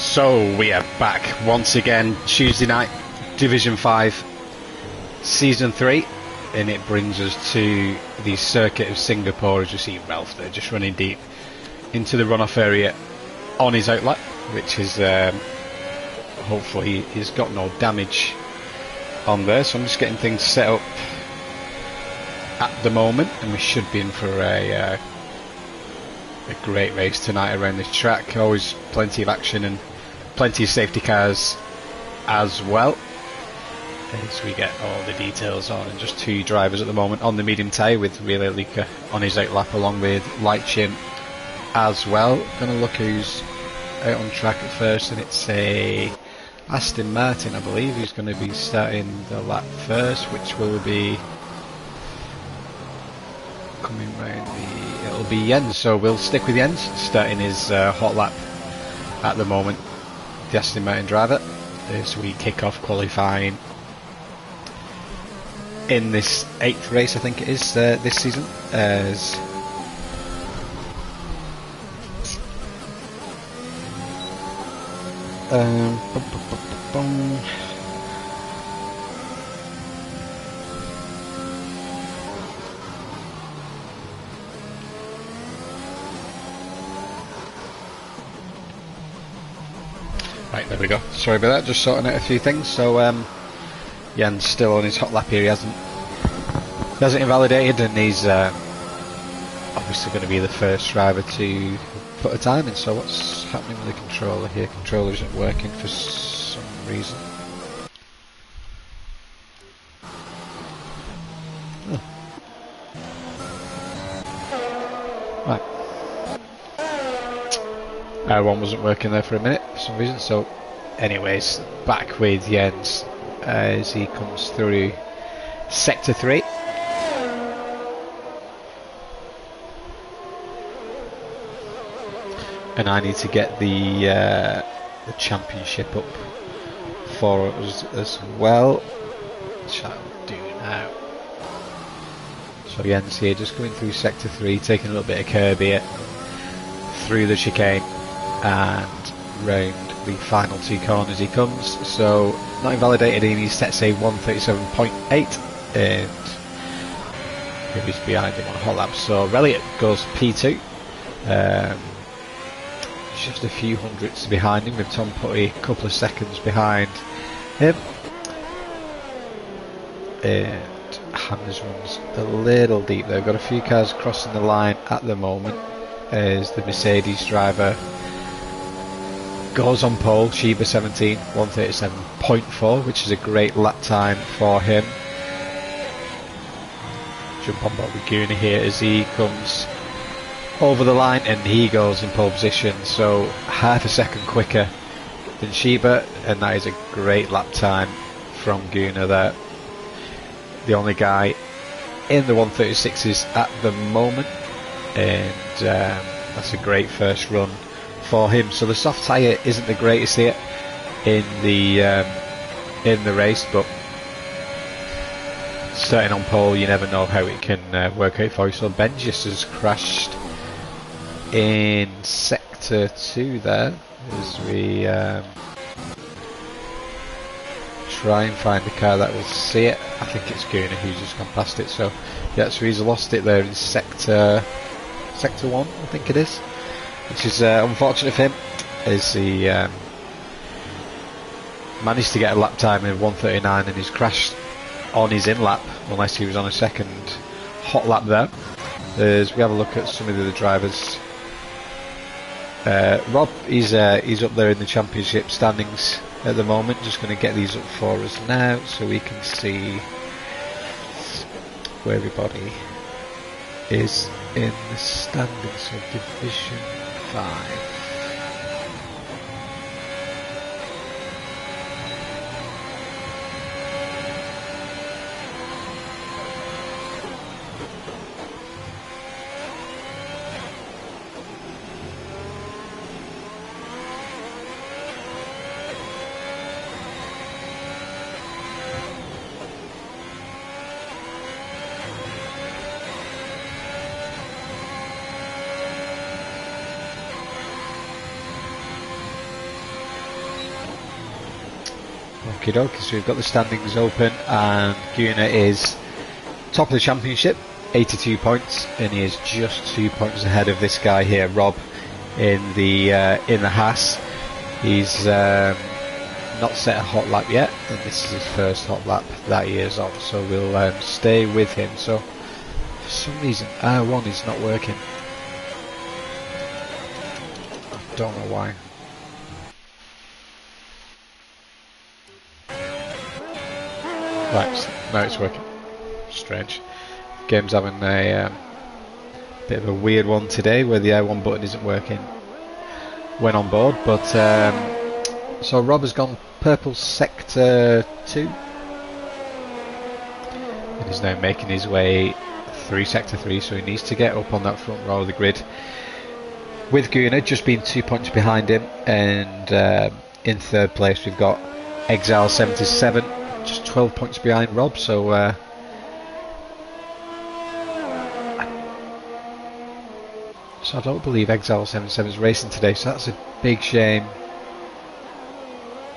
So we are back once again, Tuesday night, Division 5, Season 3, and it brings us to the circuit of Singapore. As you see Ralph there, just running deep into the runoff area on his outlet, which is hopefully he's got no damage on there. So I'm just getting things set up at the moment, and we should be in for a great race tonight around this track. Always plenty of action and plenty of safety cars as well, as we get all the details on. And just two drivers at the moment on the medium tyre, with Relay Leaker on his outlap along with Light Chin as well. Gonna look who's out on track at first, and it's a Aston Martin, I believe, who's going to be starting the lap first, which will be coming round it'll be Jens. So we'll stick with Jens starting his hot lap at the moment, the Aston Martin driver, as we kick off qualifying in this 8th race, I think it is, this season, as right, there we go. Sorry about that, just sorting out a few things. So Jan's still on his hot lap here. He hasn't invalidated, and he's obviously going to be the first driver to put a time in. So what's happening with the controller here? Controller isn't working for some reason. Oh. Right. One wasn't working there for a minute for some reason. So anyways, back with Jens as he comes through Sector 3. And I need to get the championship up for us as well, which I will do now. So Jens here, just going through Sector 3, taking a little bit of curb here, through the chicane, and round the final two corners he comes. So not invalidated, and he sets a 1:37.8, and who's behind him on a hot lap. So Reliot goes P2. Just a few hundredths behind him, with Tom Putty a couple of seconds behind him. And Hannes runs a little deep there. Got a few cars crossing the line at the moment as the Mercedes driver goes on pole. Sheba 17, 1:37.4, which is a great lap time for him. Jump on board with Guna here as he comes over the line, and he goes in pole position, so half a second quicker than Sheba, and that is a great lap time from Guna there. The only guy in the 1:36s at the moment, and that's a great first run for him. So the soft tyre isn't the greatest here in the race, but starting on pole, you never know how it can work out for you. So Benjis has crashed in Sector 2 there, as we try and find a car that will see it. I think it's Guna who's just gone past it. So yeah, so he's lost it there in Sector 1, I think it is, which is unfortunate for him, as he managed to get a lap time in 1:39, and he's crashed on his in lap, unless he was on a second hot lap there. As we have a look at some of the other drivers, Rob, he's up there in the championship standings at the moment. Just going to get these up for us now so we can see where everybody is in the standings of Division 5. Okie dokie, so we've got the standings open, and Gunnar is top of the championship, 82 points, and he is just 2 points ahead of this guy here, Rob, in the Haas. He's not set a hot lap yet, and this is his first hot lap that he is on, so we'll stay with him. So for some reason R1 is not working. I don't know why. Right, now it's working. Strange. Game's having a bit of a weird one today where the R1 button isn't working when on board, but so Rob has gone purple sector 2 and is now making his way through sector 3, so he needs to get up on that front row of the grid with Gunnar just being 2 points behind him, and in third place we've got Exile 77 just 12 points behind Rob, so I don't believe Exile 77 is racing today, so that's a big shame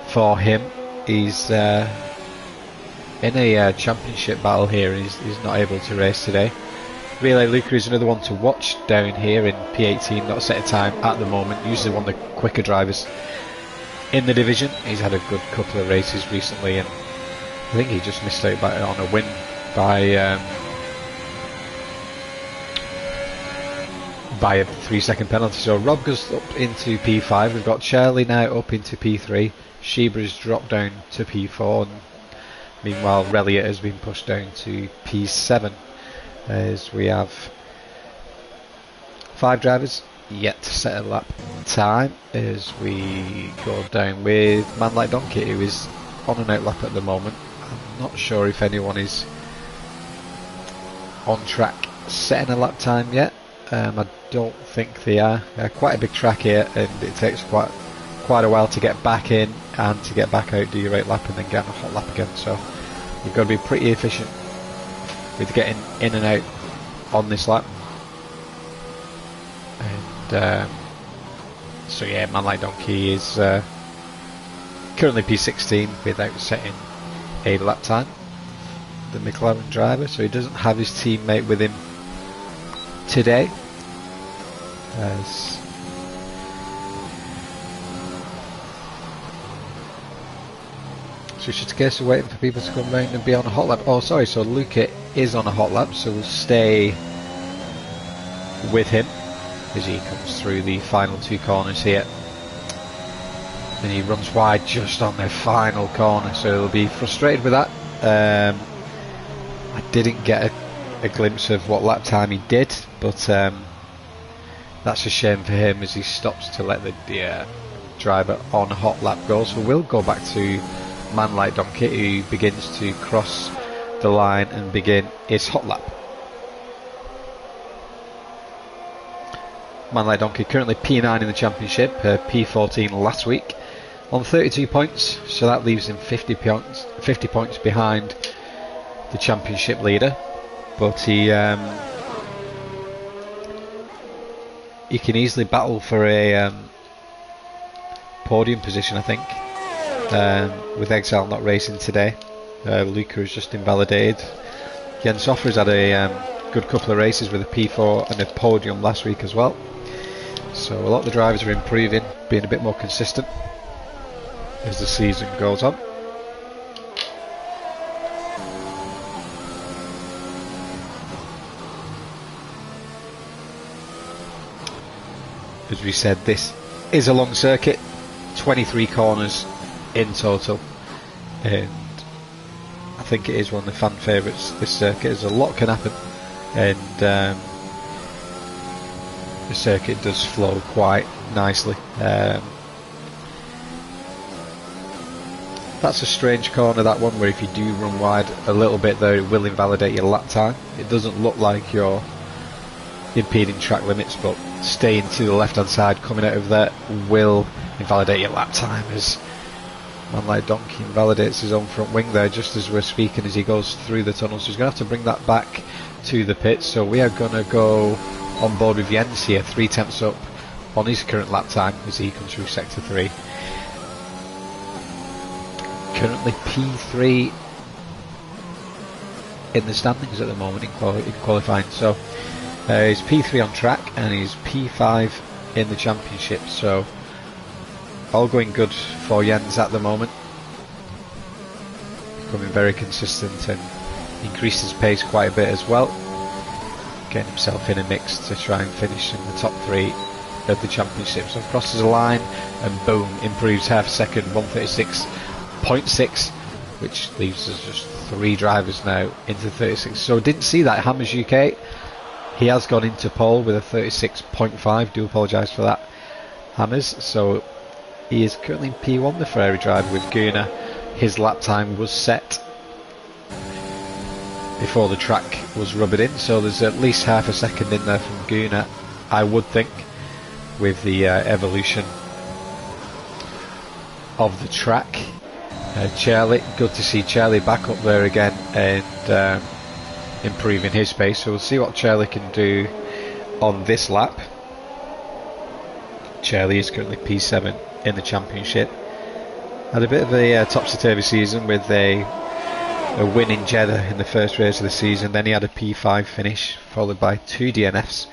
for him. He's in a championship battle here, and he's not able to race today. Relay Luca is another one to watch down here in P18, not set a time at the moment, usually one of the quicker drivers in the division. He's had a good couple of races recently, and I think he just missed out on a win by a 3-second penalty. So Rob goes up into P5. We've got Charlie now up into P3. Shebra's dropped down to P4. And meanwhile, Reliot has been pushed down to P7. As we have 5 drivers yet to set a lap time. As we go down with Man Like Donkey, who is on an out lap at the moment. I'm not sure if anyone is on track setting a lap time yet. I don't think they are. Quite a big track here, and it takes quite a while to get back in and to get back out, do your right lap and then get on a hot lap again, so you've got to be pretty efficient with getting in and out on this lap. And so yeah, Man Like Donkey is currently P16 without setting a lap time, the McLaren driver, so he doesn't have his teammate with him today. So it's just a case of waiting for people to come round and be on a hot lap. Oh sorry, so Luca is on a hot lap, so we'll stay with him as he comes through the final 2 corners here. And he runs wide just on the final corner, so he'll be frustrated with that. I didn't get a glimpse of what lap time he did, but that's a shame for him as he stops to let the driver on a hot lap go. So we'll go back to Man Like Donkey, who begins to cross the line and begin his hot lap. Man Like Donkey currently P9 in the championship, P14 last week, on 32 points, so that leaves him 50 points behind the championship leader. But he can easily battle for a podium position, I think, with Exile not racing today. Luca has just invalidated. Jens Offer's had a good couple of races with a P4 and a podium last week as well. So a lot of the drivers are improving, being a bit more consistent as the season goes on. As we said, this is a long circuit, 23 corners in total, and I think it is one of the fan favourites, this circuit, as a lot can happen, and the circuit does flow quite nicely. That's a strange corner, that one, where if you do run wide a little bit though, it will invalidate your lap time. It doesn't look like you're impeding track limits, but staying to the left hand side coming out of there will invalidate your lap time, as Man Like Donkey invalidates his own front wing there just as we're speaking, as he goes through the tunnel, so he's going to have to bring that back to the pits. So we are going to go on board with Jens here, 3 tenths up on his current lap time as he comes through sector 3. currently P3 in the standings at the moment in qualifying. So he's P3 on track and he's P5 in the championship. So all going good for Jens at the moment. Becoming very consistent and increased his pace quite a bit as well. Getting himself in a mix to try and finish in the top 3 of the championship. So crosses the line and boom, improves half a second, 136.6, which leaves us just 3 drivers now into 36. So didn't see that. Hammers UK, he has gone into pole with a 36.5. Do apologise for that, Hammers. So he is currently in P1, the Ferrari driver with Gunnar. His lap time was set before the track was rubbered in, so there's at least half a second in there from Gunnar, I would think, with the evolution of the track. Charlie, good to see Charlie back up there again and improving his pace, so we'll see what Charlie can do on this lap. Charlie is currently P7 in the championship. Had a bit of a topsy-turvy season with a win in Jeddah in the first race of the season. Then he had a P5 finish, followed by 2 DNFs,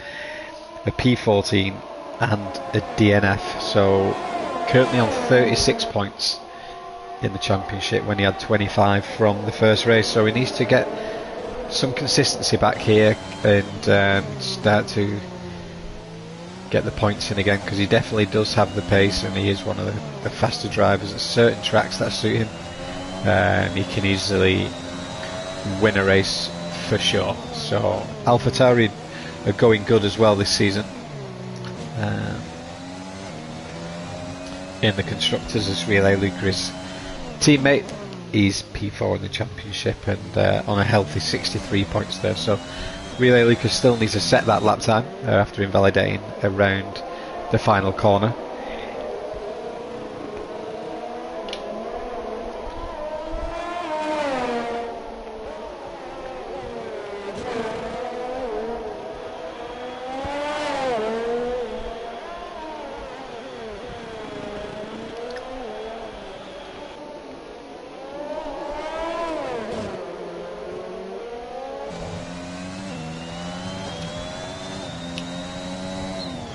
a P14 and a DNF. So currently on 36 points in the championship when he had 25 from the first race. So he needs to get some consistency back here and start to get the points in again, because he definitely does have the pace and he is one of the faster drivers at certain tracks that suit him. He can easily win a race for sure. So AlphaTauri are going good as well this season. In the constructors, as Relay Luca's teammate, he's P4 in the championship and on a healthy 63 points there. So Relay Luca still needs to set that lap time after invalidating around the final corner.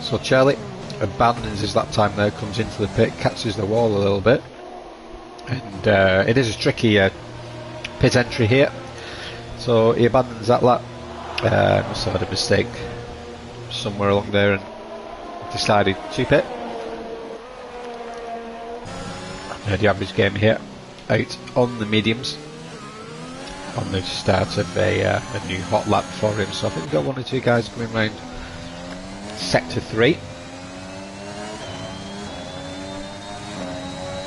So Charlie abandons his lap time there, comes into the pit, catches the wall a little bit, and it is a tricky pit entry here. So he abandons that lap, must have had a mistake somewhere along there and decided to pit. The average game here out on the mediums on the start of a new hot lap for him. So I think we've got 1 or 2 guys coming round Sector 3.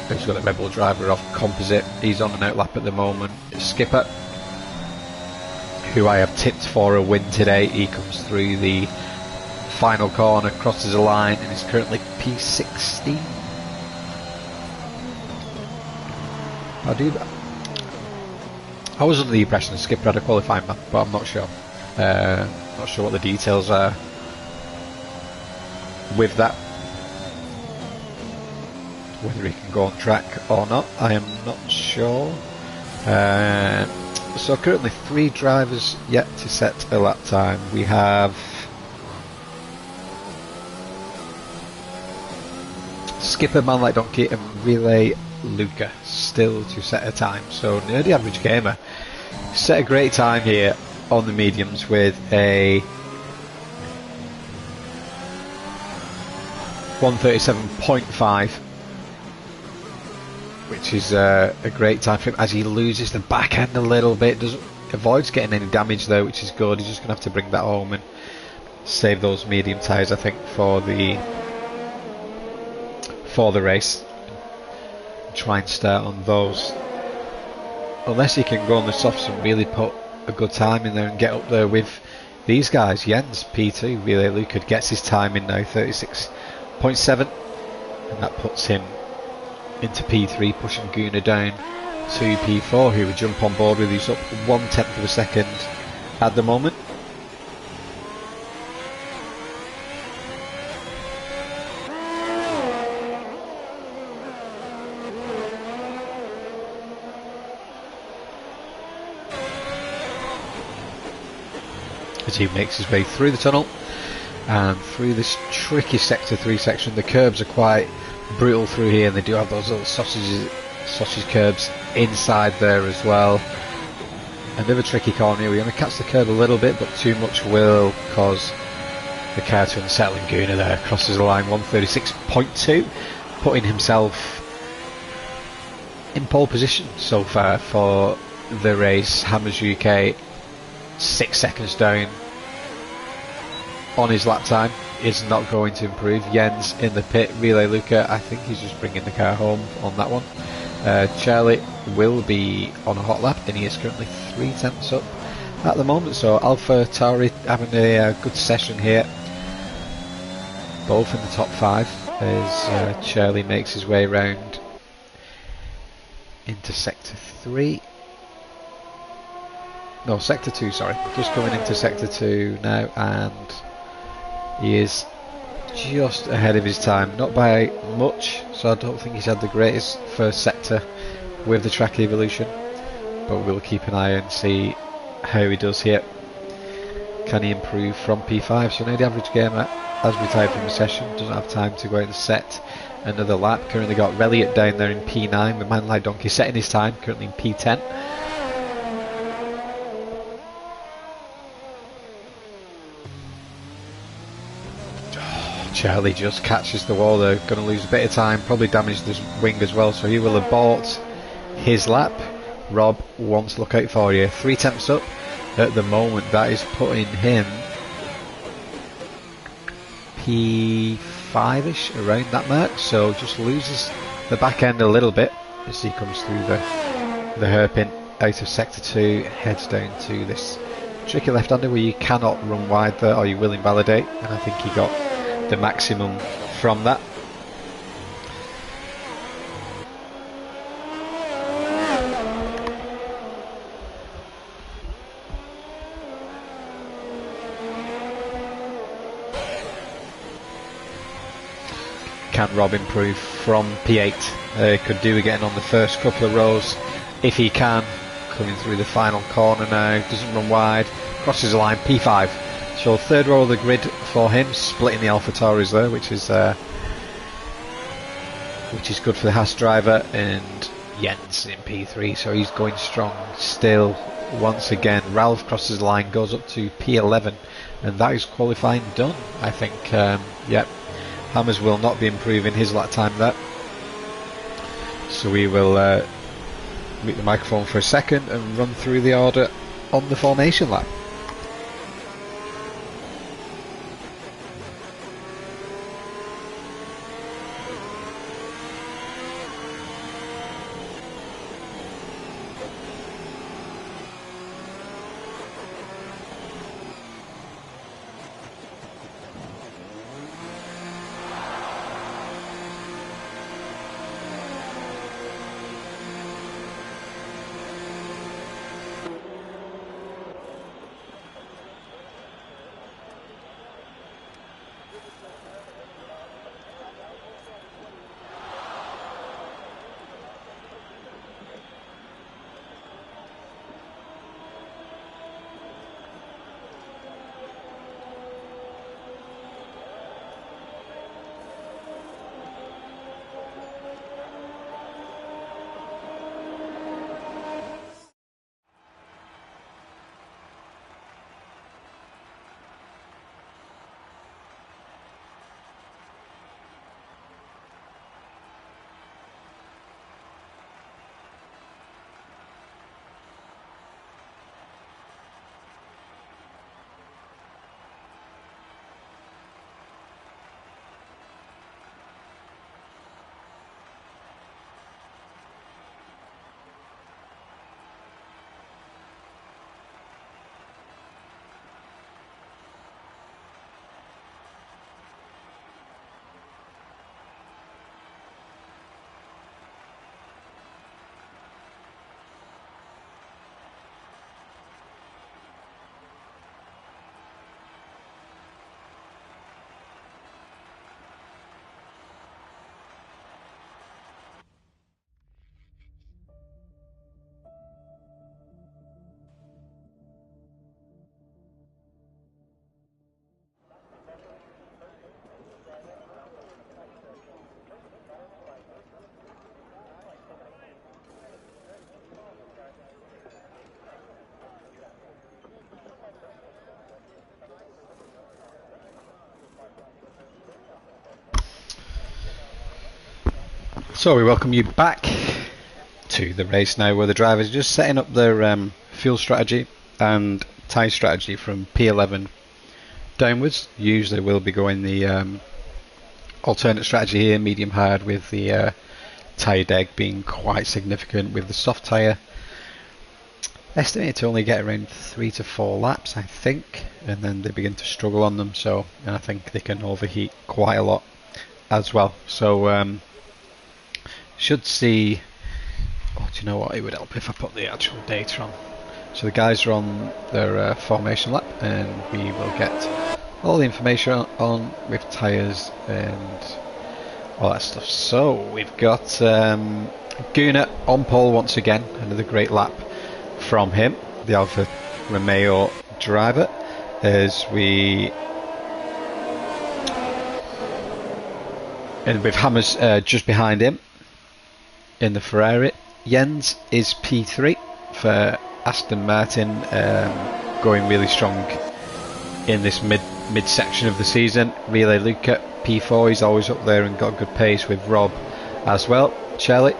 He's got the Red Bull driver off composite. He's on an out lap at the moment. Skipper, who I have tipped for a win today, he comes through the final corner, crosses the line, and is currently P16. I was under the impression that Skipper had a qualifying map, but I'm not sure. Not sure what the details are with that. Whether he can go on track or not, I am not sure. So currently 3 drivers yet to set a lap time. We have Skipper, Man Like Donkey and Relay Luca still to set a time. So Nerdy Average Gamer set a great time here on the mediums with a 137.5, which is a great time for him, as he loses the back end a little bit, avoids getting any damage though, which is good. He's just going to have to bring that home and save those medium tyres, I think, for the race. Try and start on those, unless he can go on the softs and really put a good time in there and get up there with these guys. Jens P2, Relay Luca gets his time in now, 36.7, and that puts him into P3, pushing Gunnar down to P4, who would jump on board with. He's up 1/10 of a second at the moment. as he makes his way through the tunnel and through this tricky sector 3 section. The curbs are quite brutal through here, and they do have those little sausage curbs inside there as well. Another tricky corner here. We're going to catch the curb a little bit, but too much will cause the car to unsettle. And Guna there crosses the line 136.2, putting himself in pole position so far for the race. Hammers UK 6 seconds down on his lap time, is not going to improve. Jens in the pit. Relay Luca, I think he's just bringing the car home on that one. Charlie will be on a hot lap, and he is currently 3 tenths up at the moment. So Alpha Tauri having a good session here, both in the top 5 as Charlie makes his way round into sector 3. No, sector 2, sorry. Just going into sector 2 now, and he is just ahead of his time, not by much, so I don't think he's had the greatest first sector with the track evolution, but we'll keep an eye and see how he does here. Can he improve from P5? So now the average gamer has retired from the session, doesn't have time to go out and set another lap. Currently got Reliot down there in P9 with Man Like Donkey setting his time, currently in P10. Charlie just catches the wall though, going to lose a bit of time, probably damage the wing as well, so he will abort his lap. Rob wants to look out for you. 3 tenths up at the moment, that is putting him P5ish, around that mark, so just loses the back end a little bit as he comes through the hairpin out of sector 2, heads down to this tricky left-hander where you cannot run wide there or you will invalidate, and I think he got the maximum from that. Can Rob improve from P8? Could do again on the first couple of rows if he can. Coming through the final corner now, doesn't run wide, crosses the line, P5. So 3rd row of the grid for him, splitting the Alpha Tauris there, which is good for the Haas driver, and Jens in P3, so he's going strong still once again. Ralph crosses the line, goes up to P11, and that is qualifying done, I think. Yep, Hammers will not be improving his lap time there, so we will mute the microphone for a second and run through the order on the formation lap. So we welcome you back to the race now, where the drivers are just setting up their fuel strategy and tyre strategy from P11 downwards. Usually we'll be going the alternate strategy here, medium hard, with the tyre deg being quite significant, with the soft tyre estimated to only get around 3 to 4 laps, I think, and then they begin to struggle on them. So I think they can overheat quite a lot as well. So should see. Oh, do you know what? It would help if I put the actual data on. So the guys are on their formation lap, and we will get all the information on with tyres and all that stuff. So we've got Gunnar on pole once again. Another great lap from him, the Alfa Romeo driver, as we. And with Hammers just behind him in the Ferrari. Jens is P3 for Aston Martin, going really strong in this mid section of the season. Relay Luca P4, he's always up there and got good pace, with Rob as well. Charlie,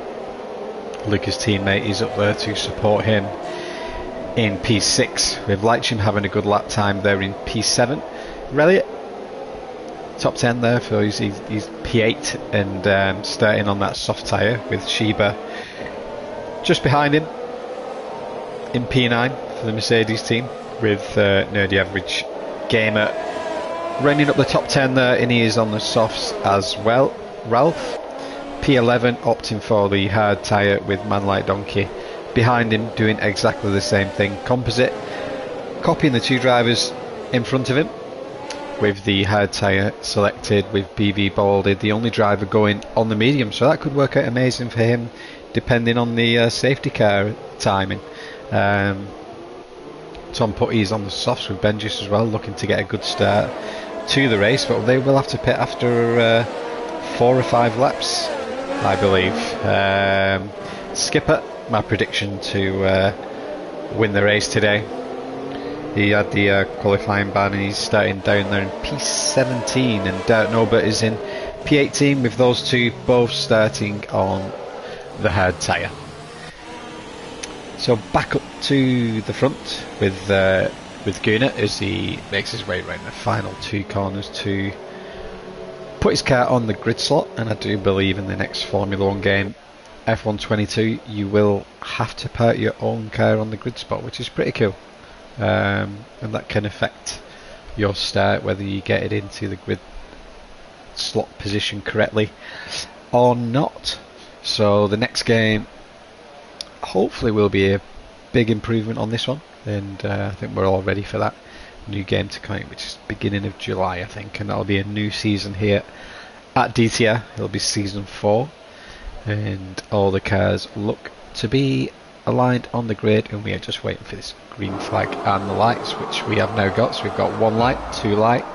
Luca's teammate, is up there to support him in P6, with Leitcham having a good lap time there in P7. Reliot, top 10 there, for he's P8 and starting on that soft tyre, with Sheba just behind him in P9 for the Mercedes team, with Nerdy Average Gamer running up the top 10 there, and he is on the softs as well. Ralph, P11, opting for the hard tyre, with Man Like Donkey behind him doing exactly the same thing. Composite copying the two drivers in front of him, with the hard tyre selected, with BV Baldy the only driver going on the medium, so that could work out amazing for him depending on the safety car timing. Tom Putty's on the softs with Benjis as well, looking to get a good start to the race, but they will have to pit after 4 or 5 laps, I believe. Skipper, my prediction to win the race today. He had the qualifying ban, and he's starting down there in P17, and Dirk Norbert is in P18, with those two both starting on the hard tyre. So back up to the front with Gunnar, as he makes his way around the final 2 corners to put his car on the grid slot. And I do believe in the next Formula 1 game, F1 22, you will have to park your own car on the grid spot, which is pretty cool. And that can affect your start, whether you get it into the grid slot position correctly or not. So the next game hopefully will be a big improvement on this one, and I think we're all ready for that new game to come out, which is beginning of July, I think, and that'll be a new season here at DTR. It'll be season 4, and all the cars look to be aligned on the grid, and we are just waiting for this green flag and the lights, which we have now got. So we've got 1 light, 2 light,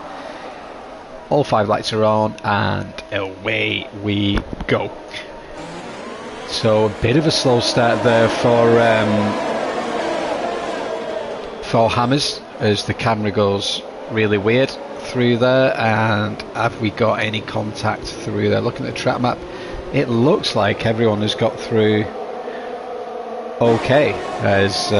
all 5 lights are on, and away we go. So a bit of a slow start there for Hammers, as the camera goes really weird through there. And have we got any contact through there? Looking at the track map, it looks like everyone has got through okay, as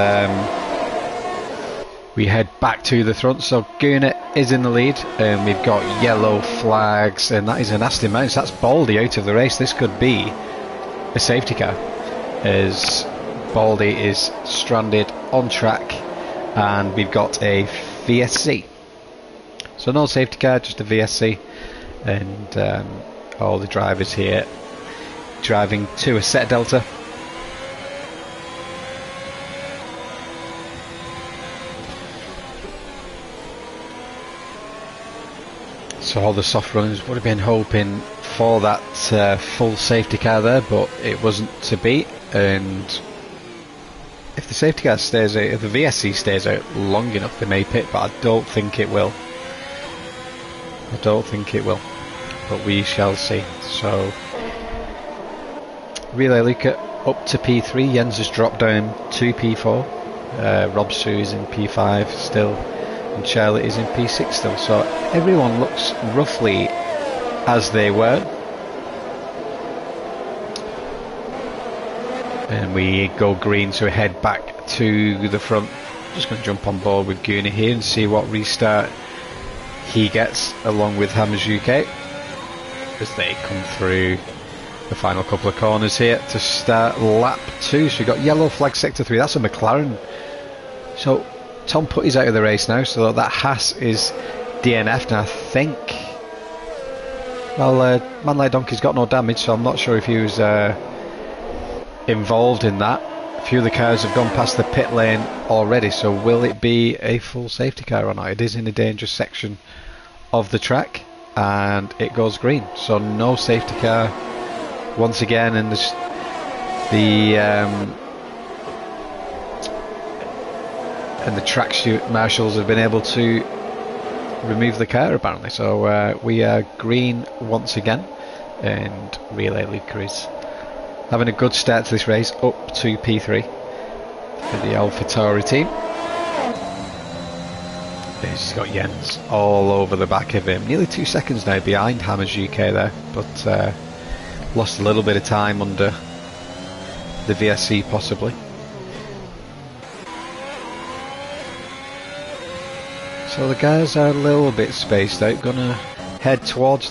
we head back to the front. So Gunnar is in the lead, and we've got yellow flags, and that is an Aston Martin. That's Baldy out of the race. This could be a safety car, as Baldy is stranded on track, and we've got a VSC. So no safety car, just a VSC, and all the drivers here driving to a set delta. So all the soft runners would have been hoping for that full safety car there, but it wasn't to be. And if the safety car stays out, if the VSC stays out long enough, they may pit, but I don't think it will. But we shall see. So Relay Luca up to P3. Jens has dropped down to P4. Rob Sue is in P5 still, and Charlotte is in P6 still. So everyone looks roughly as they were and we go green, so we head back to the front. Just going to jump on board with Guna here and see what restart he gets along with Hammers UK as they come through the final couple of corners here to start lap 2. So we've got yellow flag sector 3, that's a McLaren. So Tom Putty's out of the race now, so that Haas is DNF'd, and I think, well, Man Like Donkey's got no damage, so I'm not sure if he was involved in that. A few of the cars have gone past the pit lane already, so will it be a full safety car or not? It is in a dangerous section of the track, and it goes green, so no safety car once again, and the track marshals have been able to remove the car apparently, so we are green once again, and Relay Luca is having a good start to this race, up to P3 for the AlphaTauri team. He's got Jens all over the back of him, nearly 2 seconds now behind Hammers UK there, but lost a little bit of time under the VSC possibly. So the guys are a little bit spaced out. Gonna head towards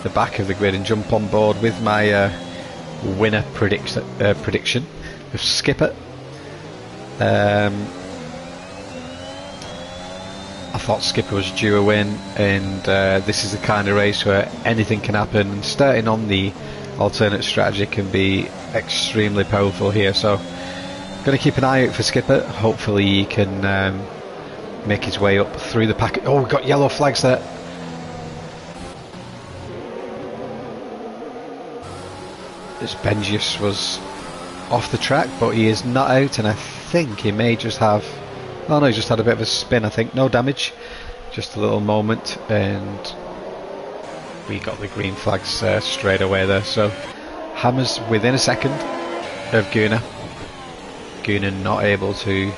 the back of the grid and jump on board with my winner prediction of Skipper. I thought Skipper was due a win, and this is the kind of race where anything can happen, and starting on the alternate strategy can be extremely powerful here, so going to keep an eye out for Skipper. Hopefully he can make his way up through the pack. Oh, we've got yellow flags there. This Benjius was off the track, but he is not out, and I think he may just have, oh no, he just had a bit of a spin, I think. No damage, just a little moment, and we got the green flags straight away there. So Hammers within a second of Guna. Guna not able to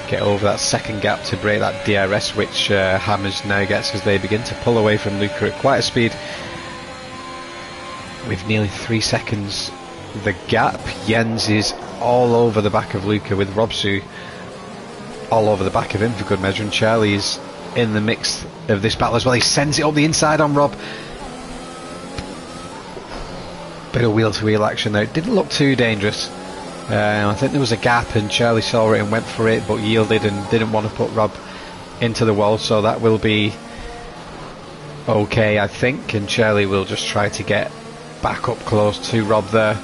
get over that second gap to break that DRS, which Hammers now gets as they begin to pull away from Luca at quite a speed. With nearly 3 seconds the gap, Jens is all over the back of Luca, with Robsu all over the back of him for good measure, and Charlie is in the mix of this battle as well. He sends it up the inside on Rob. Bit of wheel to wheel action there. It didn't look too dangerous. I think there was a gap and Charlie saw it and went for it, but yielded and didn't want to put Rob into the wall, so that will be okay, I think, and Charlie will just try to get back up close to Rob there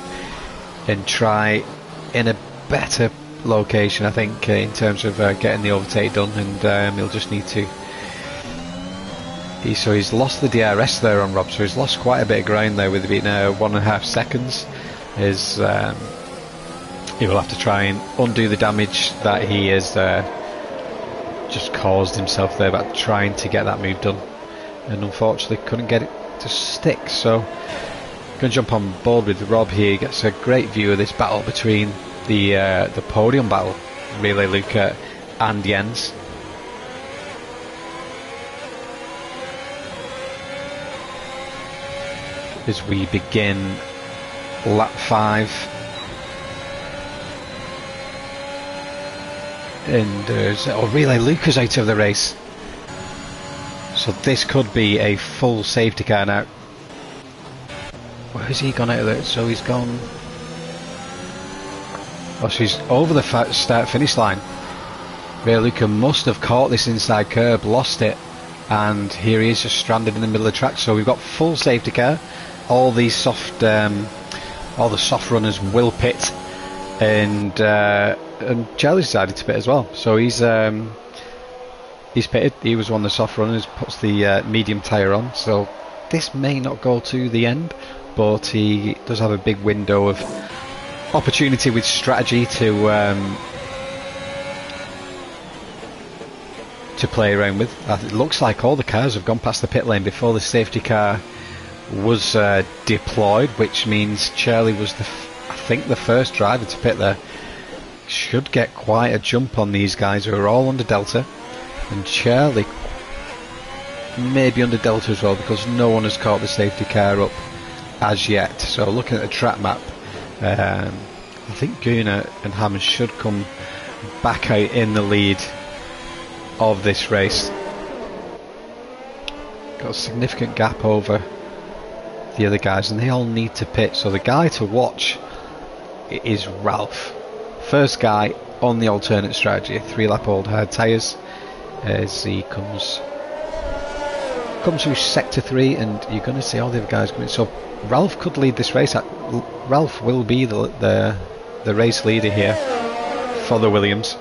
and try in a better location, I think, in terms of getting the overtake done, and he'll just need to. So he's lost the DRS there on Rob, so he's lost quite a bit of ground there with it being 1.5 seconds. He will have to try and undo the damage that he has just caused himself there by trying to get that move done, and unfortunately couldn't get it to stick. So going to jump on board with Rob here. He gets a great view of this battle between the podium battle, Relay Luca and Jens. As we begin lap 5, and Relay Luca's out of the race, so this could be a full safety car now. Where's he gone out of there? So he's gone. Oh, she's over the start finish line. Relay Luca must have caught this inside curb, lost it, and here he is just stranded in the middle of the track. So we've got full safety car. All the soft runners will pit, and Charlie's decided to pit as well. So he's pitted. He was one of the soft runners. Puts the medium tyre on. So this may not go to the end, but he does have a big window of opportunity with strategy to play around with. It looks like all the cars have gone past the pit lane before the safety car was deployed, which means Charlie was I think the first driver to pit there. Should get quite a jump on these guys who are all under Delta, and Charlie may be under Delta as well, because no one has caught the safety car up as yet. So looking at the track map, I think Gunnar and Hammond should come back out in the lead of this race. Got a significant gap over the other guys, and they all need to pit. So the guy to watch is Ralph. First guy on the alternate strategy, 3-lap old hard tyres, as he comes through sector 3, and you're going to see all the other guys coming. So Ralph could lead this race. Ralph will be the race leader here for the Williams,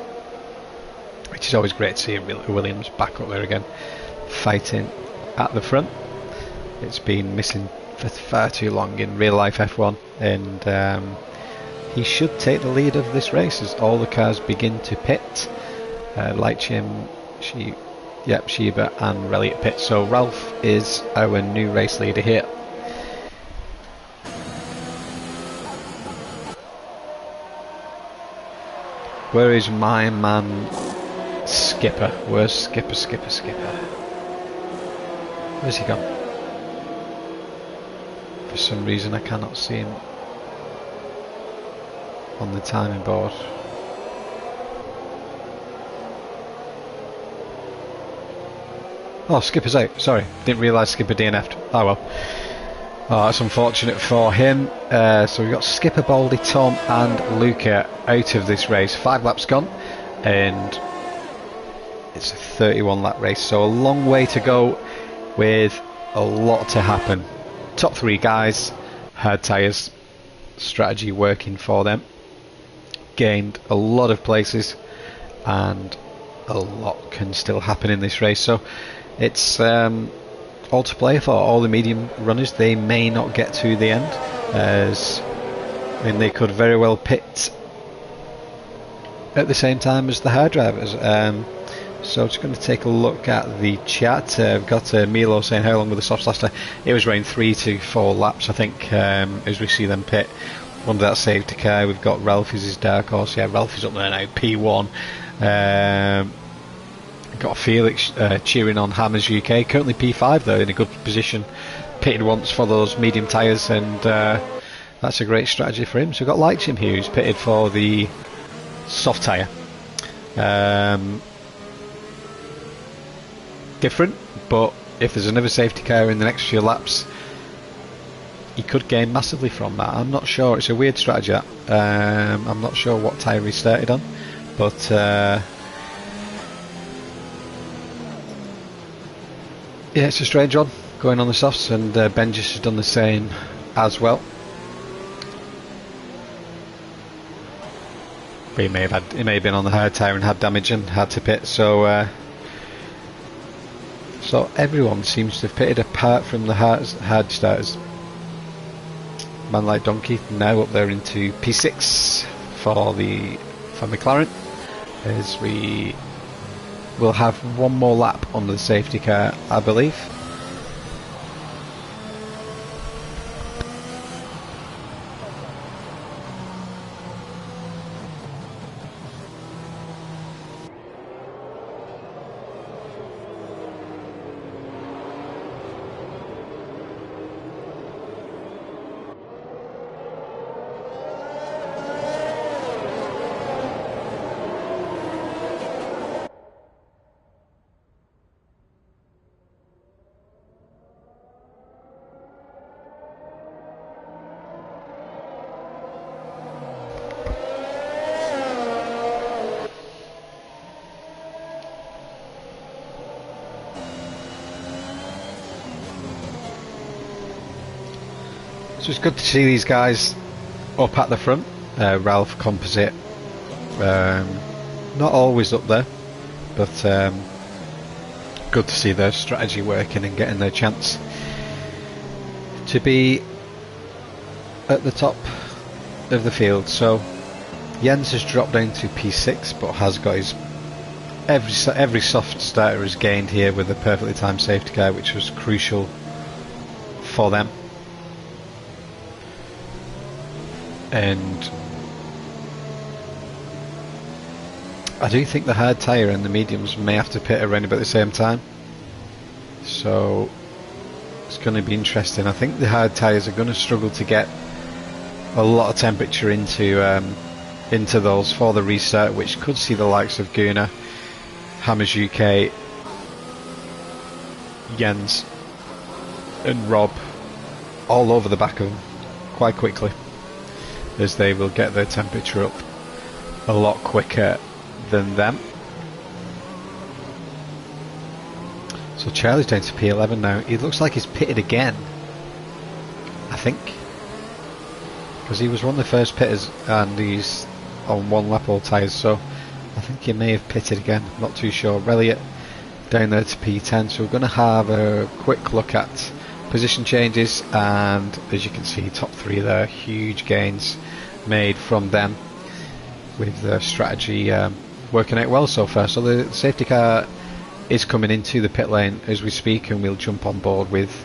which is always great to see a Williams back up there again, fighting at the front. It's been missing for far too long in real life F1, and he should take the lead of this race as all the cars begin to pit. Lightshim, Sheba and Relly at pit. So Ralph is our new race leader here. Where is my man Skipper? Where's Skipper? Where's he gone? For some reason I cannot see him on the timing board. Oh, Skipper's out. Sorry, didn't realise Skipper DNF'd. Oh well. Oh, that's unfortunate for him. So we've got Skipper, Baldy, Tom and Luca out of this race. 5 laps gone, and it's a 31 lap race, so a long way to go with a lot to happen. Top 3 guys, hard tyres, strategy working for them. Gained a lot of places, and a lot can still happen in this race. So it's all to play for all the medium runners. They may not get to the end, as they could very well pit at the same time as the hard drivers. So just going to take a look at the chat. I've got Milo saying how long with the soft laster. It was around 3 to 4 laps, I think, as we see them pit. Under that safety car, we've got Ralph is his dark horse. Yeah, Ralph is up there now, P1. Got Felix cheering on Hammers UK, currently P5 though, in a good position, pitted once for those medium tyres, and that's a great strategy for him. So we've got Lightshim here, who's pitted for the soft tyre. Different, but if there's another safety car in the next few laps, he could gain massively from that. I'm not sure, it's a weird strategy. I'm not sure what tyre he started on, but yeah, it's a strange one going on the softs, and Benjis has done the same as well. But he may have been on the hard tyre and had damage and had to pit. So so everyone seems to have pitted apart from the hard starters. Man like Donkey now up there into P6 for McLaren, as we will have one more lap on the safety car, I believe. So it's good to see these guys up at the front. Ralph Composite, not always up there, but good to see their strategy working and getting their chance to be at the top of the field. So Jens has dropped down to P6, but has got his every soft starter is gained here with a perfectly timed safety car, which was crucial for them. And I do think the hard tyre and the mediums may have to pit around about the same time, so it's going to be interesting. I think the hard tyres are going to struggle to get a lot of temperature into those for the restart, which could see the likes of Guna, Hammers UK, Jens and Rob all over the back of them quite quickly, as they will get their temperature up a lot quicker than them. So Charlie's down to P11 now. It looks like he's pitted again, I think, because he was one of the first pitters and he's on one lap all tyres, so I think he may have pitted again, not too sure. Elliott down there to P10, so we're going to have a quick look at position changes, and as you can see, top three there, huge gains made from them, with the strategy working out well so far. So the safety car is coming into the pit lane as we speak, and we'll jump on board with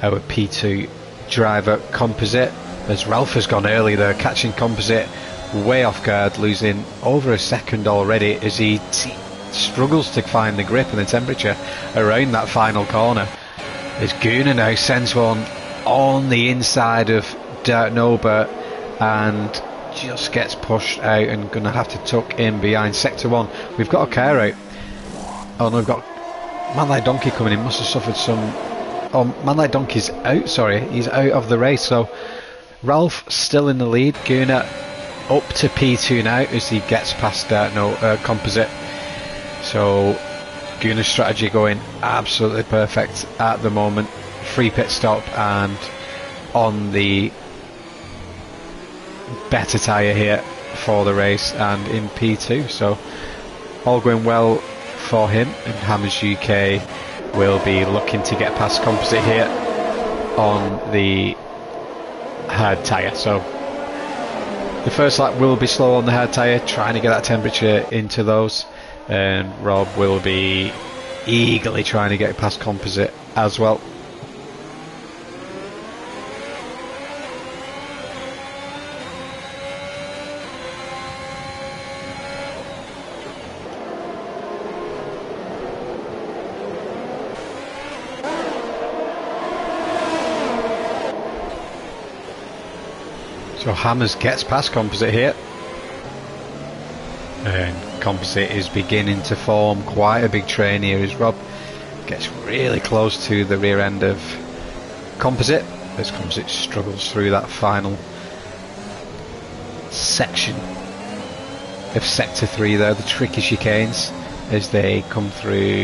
our P2 driver Composite, as Ralph has gone early there, catching Composite way off guard, losing over a second already as he struggles to find the grip and the temperature around that final corner. As Guna now sends one on the inside of Dirk Norbert and just gets pushed out and going to have to tuck in behind sector 1. We've got a car out. Oh no, we've got Man Like Donkey coming in. Must have suffered some... Oh, Man Like Donkey's out, sorry. He's out of the race. So Ralph still in the lead. Guna up to P2 now as he gets past Composite. So Guna's strategy going absolutely perfect at the moment. Free pit stop and on the better tyre here for the race and in P2. So all going well for him, and Hammers UK will be looking to get past Composite here on the hard tyre. So the first lap will be slow on the hard tyre, trying to get that temperature into those, and Rob will be eagerly trying to get past Composite as well. So Hammers gets past Composite here, and Composite is beginning to form quite a big train here as Rob gets really close to the rear end of Composite, as Composite struggles through that final section of sector 3 there, the tricky chicanes, as they come through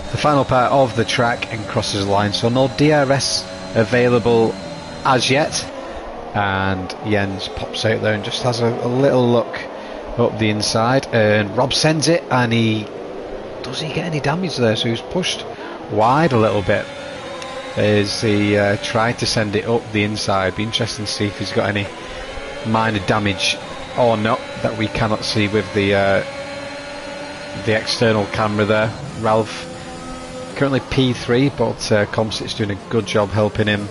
the final part of the track and crosses the line. So no DRS available as yet, and Jens pops out there and just has a little look up the inside, and Rob sends it, and does he get any damage there? So he's pushed wide a little bit as he tried to send it up the inside. Be interesting to see if he's got any minor damage or not that we cannot see with the external camera there. Ralph currently P3, but Composite's doing a good job helping him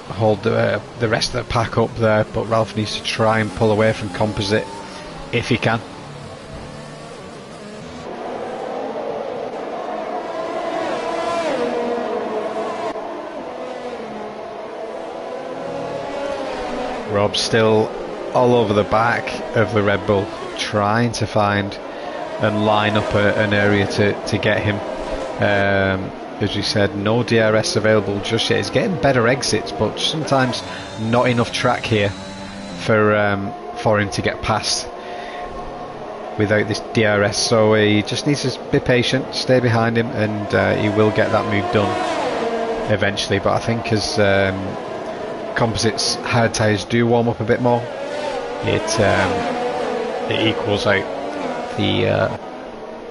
hold the rest of the pack up there, but Ralph needs to try and pull away from Composite if he can. Rob still all over the back of the Red Bull, trying to find and line up an area to get him. As we said, no DRS available just yet. He's getting better exits, but sometimes not enough track here for him to get past without this DRS. So he just needs to be patient, stay behind him, and he will get that move done eventually. But I think as Composite's hard tyres do warm up a bit more, it equals out the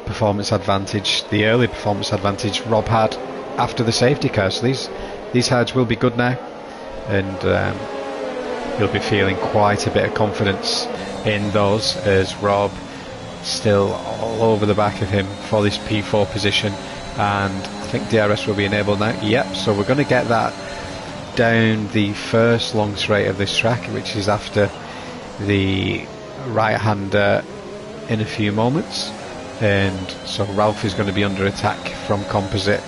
performance advantage, the early performance advantage Rob had after the safety car. So these hards will be good now, and he'll be feeling quite a bit of confidence in those, as Rob still all over the back of him for this P4 position, and I think DRS will be enabled now. Yep, so we're going to get that down the first long straight of this track, which is after the right-hander in a few moments. And so Ralph is going to be under attack from Composite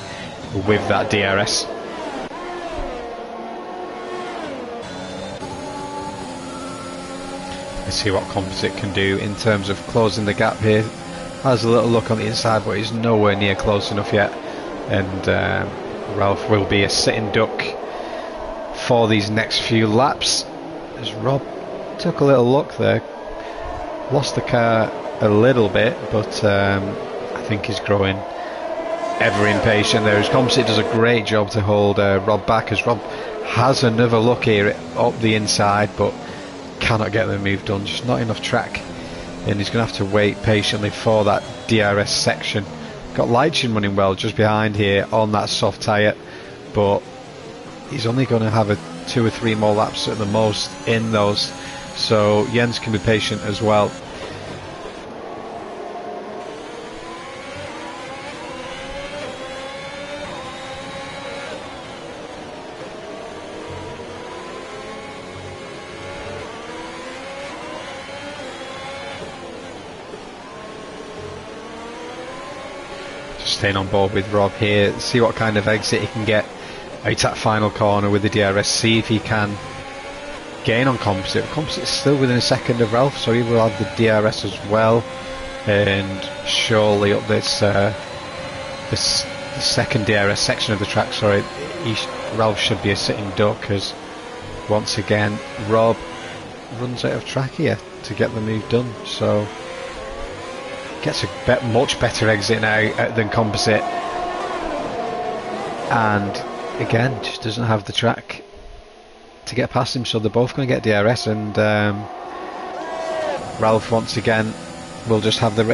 with that DRS. Let's see what Composite can do in terms of closing the gap here. Has a little look on the inside, but he's nowhere near close enough yet. And Ralph will be a sitting duck for these next few laps. As Rob took a little look there, lost the car a little bit, but I think he's growing ever impatient there. As Composite does a great job to hold Rob back, as Rob has another look here up the inside, but cannot get the move done. Just not enough track, and he's going to have to wait patiently for that DRS section. Got Leitchin running well just behind here on that soft tyre, but he's only going to have 2 or 3 more laps at the most in those, so Jens can be patient as well. Staying on board with Rob here, see what kind of exit he can get out that final corner with the DRS, see if he can gain on Composite. Composite is still within a second of Ralph, so he will have the DRS as well, and surely up this second DRS section of the track, Ralph should be a sitting duck, because once again Rob runs out of track here to get the move done, so gets a much better exit now than Composite, and again just doesn't have the track to get past him, so they're both going to get DRS, and Ralph once again will just have the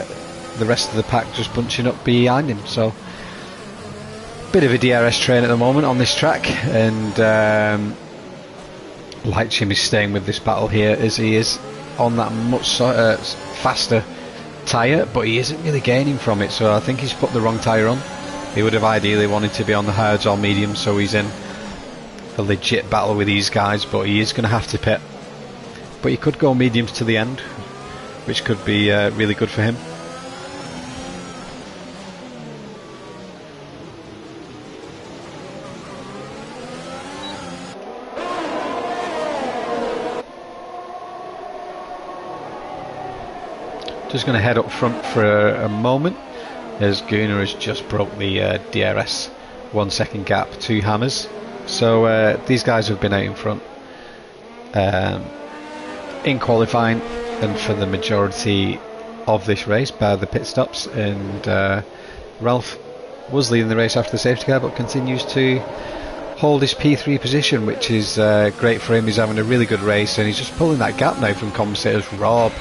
rest of the pack just bunching up behind him. So bit of a DRS train at the moment on this track, and Leitchim is staying with this battle here as he is on that much faster tyre, but he isn't really gaining from it, so I think he's put the wrong tyre on. He would have ideally wanted to be on the hards or mediums, so he's in a legit battle with these guys, but he is going to have to pit. But he could go mediums to the end, which could be really good for him. Just going to head up front for a moment, as Gunnar has just broke the DRS 1 second gap to Hammers. So these guys have been out in front in qualifying and for the majority of this race by the pit stops, and Ralph was leading the race after the safety car, but continues to hold his P3 position, which is great for him. He's having a really good race, and he's just pulling that gap now from commentators. Rob,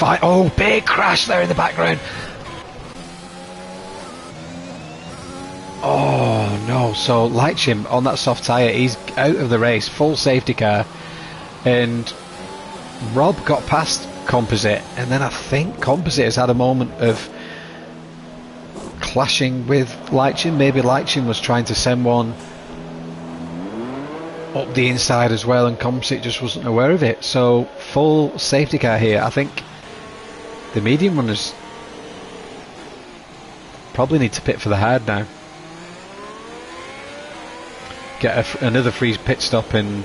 oh, big crash there in the background. Oh no, so Leitchim on that soft tyre, he's out of the race, full safety car, and Rob got past Composite, and then I think Composite has had a moment of clashing with Leitchim. Maybe Leitchim was trying to send one up the inside as well, and Composite just wasn't aware of it. So full safety car here. I think the medium runners probably need to pit for the hard now. Get another free pit stop and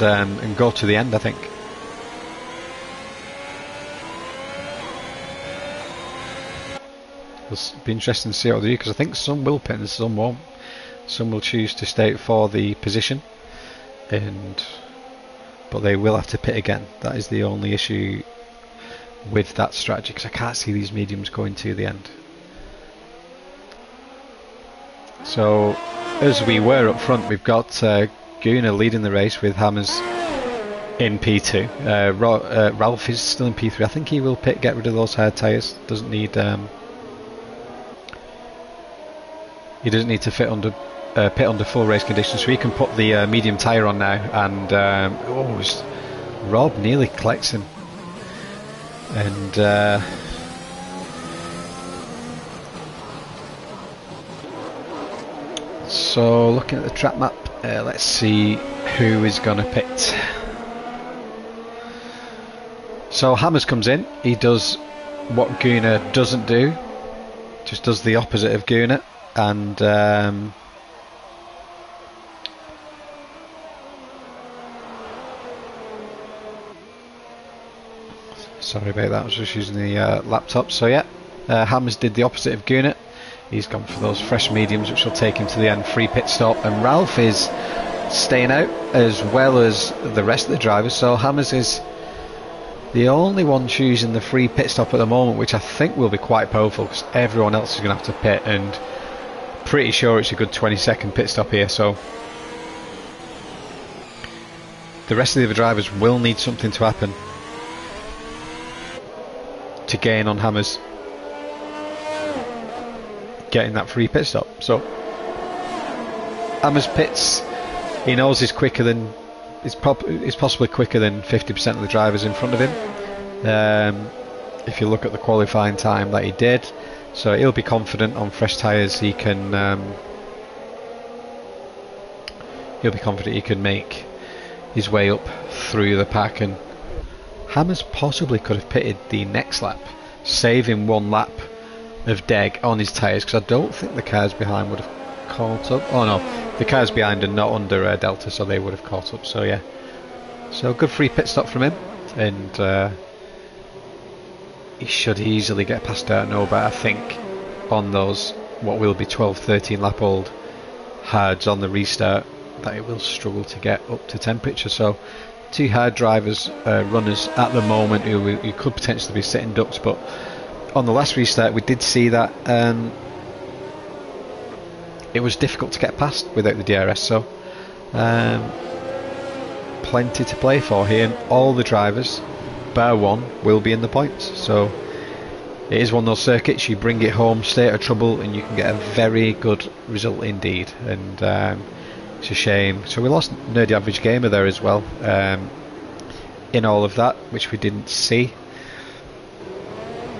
go to the end, I think. It'll be interesting to see what they do, because I think some will pit and some won't. Some will choose to stay for the position, but they will have to pit again. That is the only issue with that strategy, because I can't see these mediums going to the end. So as we were up front, we've got Gunnar leading the race with Hammers in P2. Ralph is still in P3. I think he will pit, get rid of those hard tyres. Doesn't need he doesn't need to pit under full race conditions, so he can put the medium tyre on now. And Rob nearly collects him, and so looking at the track map, let's see who is going to pit. So Hammers comes in. He does what Gunnar doesn't do, just does the opposite of Gunnar, and Sorry about that, I was just using the laptop. So yeah, Hammers did the opposite of Gunnar. He's gone for those fresh mediums, which will take him to the end. Free pit stop, and Ralph is staying out as well as the rest of the drivers. So Hammers is the only one choosing the free pit stop at the moment, which I think will be quite powerful because everyone else is going to have to pit, and pretty sure it's a good 20-second pit stop here. So the rest of the other drivers will need something to happen to gain on Hammers getting that free pit stop. So Hammers pits, he knows he's quicker than he's possibly quicker than 50% of the drivers in front of him, if you look at the qualifying time that he did. So he'll be confident on fresh tyres. He'll be confident he can make his way up through the pack, and Hammers possibly could have pitted the next lap, saving one lap of deg on his tyres, because I don't think the cars behind would have caught up. Oh no, the cars behind are not under Delta, so they would have caught up. So yeah, so good free pit stop from him, and he should easily get past Dartno, but I think on those what will be 12-13 lap old hards on the restart that it will struggle to get up to temperature. So two hard drivers, runners at the moment who could potentially be sitting ducks, but on the last restart we did see that it was difficult to get past without the DRS. So plenty to play for here, and all the drivers bar one will be in the points. So it is one of those circuits, you bring it home, stay out of trouble, and you can get a very good result indeed. And it's a shame. So we lost Nerdy Average Gamer there as well, in all of that, which we didn't see.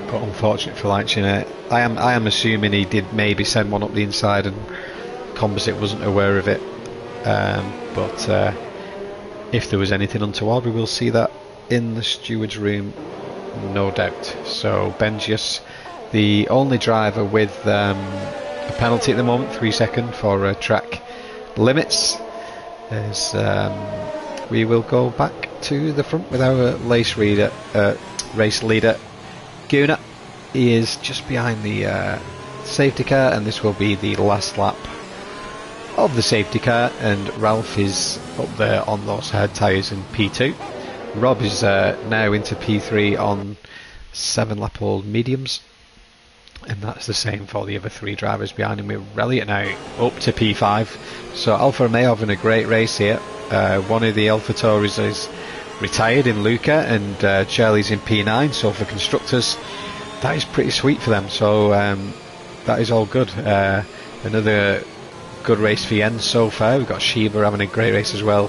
But unfortunate for launching it. I am assuming he did maybe send one up the inside and Composite wasn't aware of it. But if there was anything untoward, we will see that in the steward's room, no doubt. So Benjius, the only driver with a penalty at the moment, 3 seconds for track limits, as we will go back to the front with our race leader Gunnar. He is just behind the safety car, and this will be the last lap of the safety car, and Ralph is up there on those hard tyres in P2. Rob is now into P3 on 7 lap old mediums, and that's the same for the other 3 drivers behind him. We're rallying now up to P5. So Alfa Romeo having a great race here. One of the Alfa Tauris is retired in Luca, and Charlie's in P9. So for constructors, that is pretty sweet for them. So that is all good. Another good race for Jens so far. We've got Shiva having a great race as well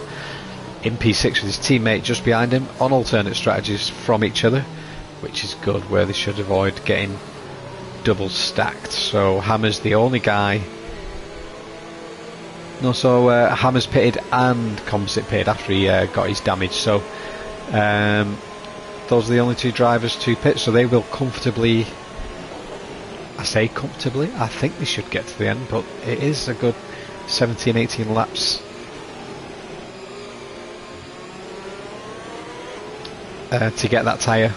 in P6 with his teammate just behind him on alternate strategies from each other, which is good, where they should avoid getting double stacked. So Hammer's the only guy. No, so Hammer's pitted and Composite pitted after he got his damage. So those are the only 2 drivers to pit, so they will comfortably, I say comfortably, I think they should get to the end, but it is a good 17-18 laps to get that tyre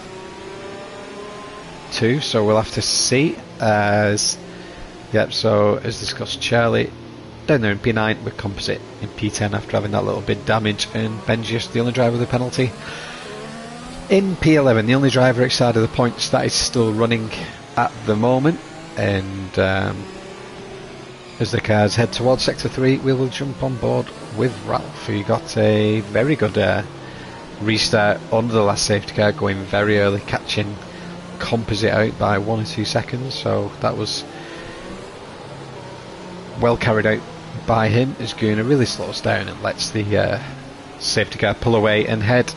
too, so we'll have to see. So as discussed, Charlie down there in P9 with Composite in P10 after having that little bit damage, and Benjius, the only driver with a penalty, in P11, the only driver outside of the points that is still running at the moment. And as the cars head towards Sector 3, we will jump on board with Ralph, who got a very good restart under the last safety car, going very early, catching Composite out by 1 or 2 seconds. So that was well carried out by him, as Gunnar really slows down and lets the safety car pull away and head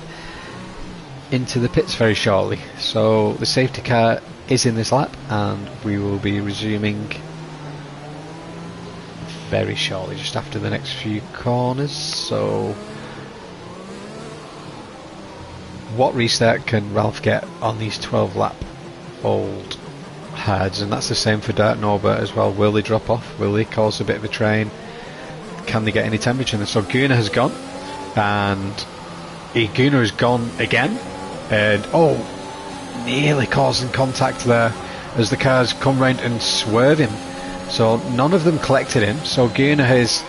into the pits very shortly. So the safety car is in this lap, and we will be resuming very shortly, just after the next few corners. So what restart can Ralph get on these 12 lap old hards? And that's the same for Dart Norbert as well. Will they drop off? Will they cause a bit of a train? Can they get any temperature in this? So Gunnar has gone, and Gunnar has gone again, and nearly causing contact there as the cars come round and swerve him. So none of them collected him, so Gunnar is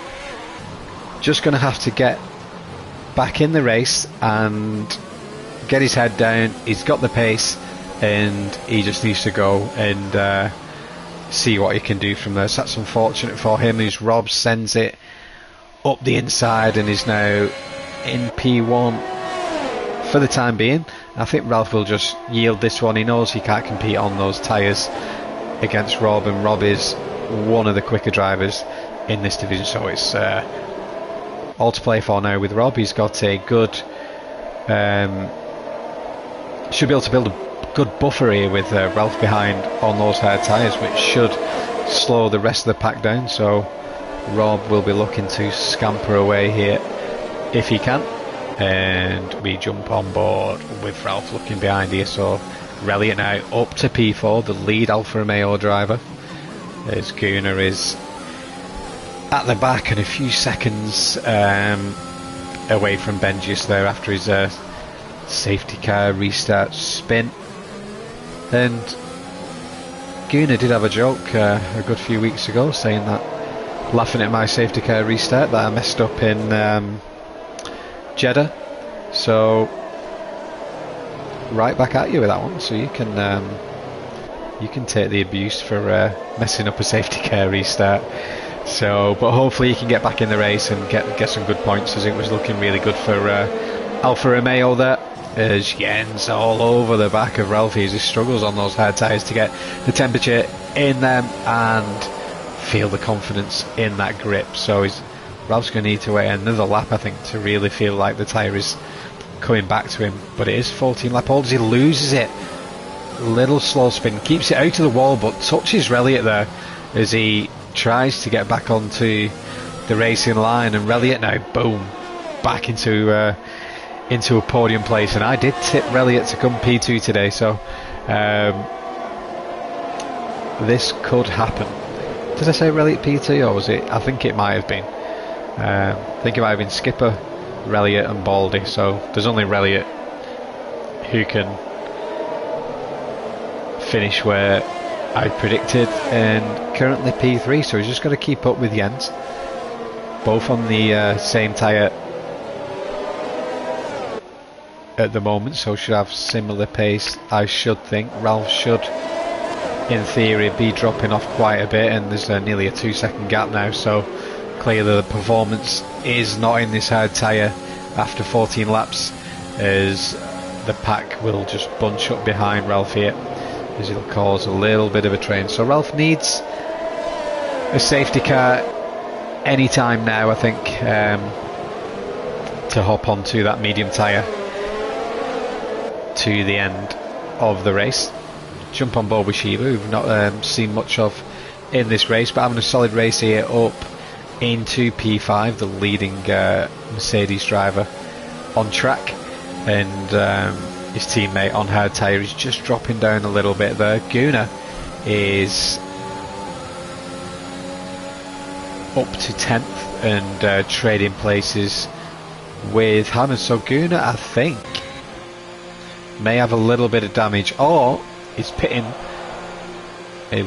just going to have to get back in the race and get his head down. He's got the pace and he just needs to go and see what he can do from there. So that's unfortunate for him, as Rob sends it up the inside and is now in P1 for the time being. I think Ralph will just yield this one. He knows he can't compete on those tyres against Rob, and Rob is one of the quicker drivers in this division, so it's all to play for now with Rob. He's got a good should be able to build a good buffer here with Ralph behind on those hard tyres, which should slow the rest of the pack down. So Rob will be looking to scamper away here if he can, and we jump on board with Ralph looking behind here. So Relliot now up to P4, the lead Alfa Romeo driver, as Gunnar is at the back and a few seconds away from Benjius there after his safety car restart spin. And Gunnar did have a joke a good few weeks ago, saying that, laughing at my safety car restart, that I messed up in Jeddah. So right back at you with that one. So you can take the abuse for messing up a safety car restart. So, but hopefully you can get back in the race and get some good points, as it was looking really good for Alfa Romeo there, as Jens all over the back of Ralphie as he struggles on those hard tyres to get the temperature in them and feel the confidence in that grip. So Ralph's going to need to wait another lap, I think, to really feel like the tyre is coming back to him. But it is 14 lap old as he loses it. Little slow spin, keeps it out of the wall, but touches Relliot there as he tries to get back onto the racing line, and Relliot now, boom, back into a podium place. And I did tip Relliot to come P2 today, so this could happen. Did I say Relliot P2, or was it? I think it might have been. I think it might have been Skipper, Relliot and Baldy. So there's only Relliot who can finish where I predicted, and currently P3, so he's just got to keep up with Jens, both on the same tyre at the moment, so should have similar pace, I should think. Ralph should in theory be dropping off quite a bit, and there's nearly a 2-second gap now, so clearly the performance is not in this hard tyre after 14 laps, as the pack will just bunch up behind Ralph here, as it'll cause a little bit of a train. So Ralph needs a safety car anytime now, I think, to hop onto that medium tyre to the end of the race. Jump on board with Shiva, who've not seen much of in this race, but having a solid race here up into P5, the leading Mercedes driver on track, and his teammate on hard tyre is just dropping down a little bit there. Gunnar is up to 10th and trading places with Hannah. So Gunnar, I think, may have a little bit of damage, or is pitting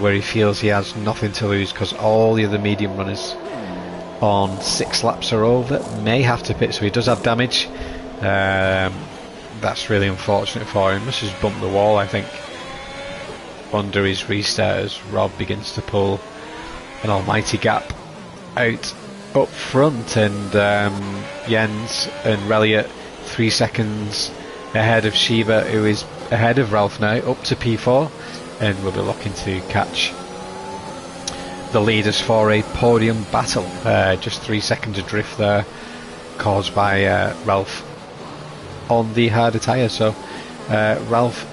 where he feels he has nothing to lose, because all the other medium runners on 6 laps are over, may have to pit, so he does have damage. That's really unfortunate for him. Must have bumped the wall, I think, under his restart as Rob begins to pull an almighty gap out up front, and Jens and Relliot 3 seconds ahead of Shiva, who is ahead of Ralph now, up to P4, and we'll be looking to catch the leaders for a podium battle. Just 3 seconds adrift there, caused by Ralph on the harder tyre. So Ralph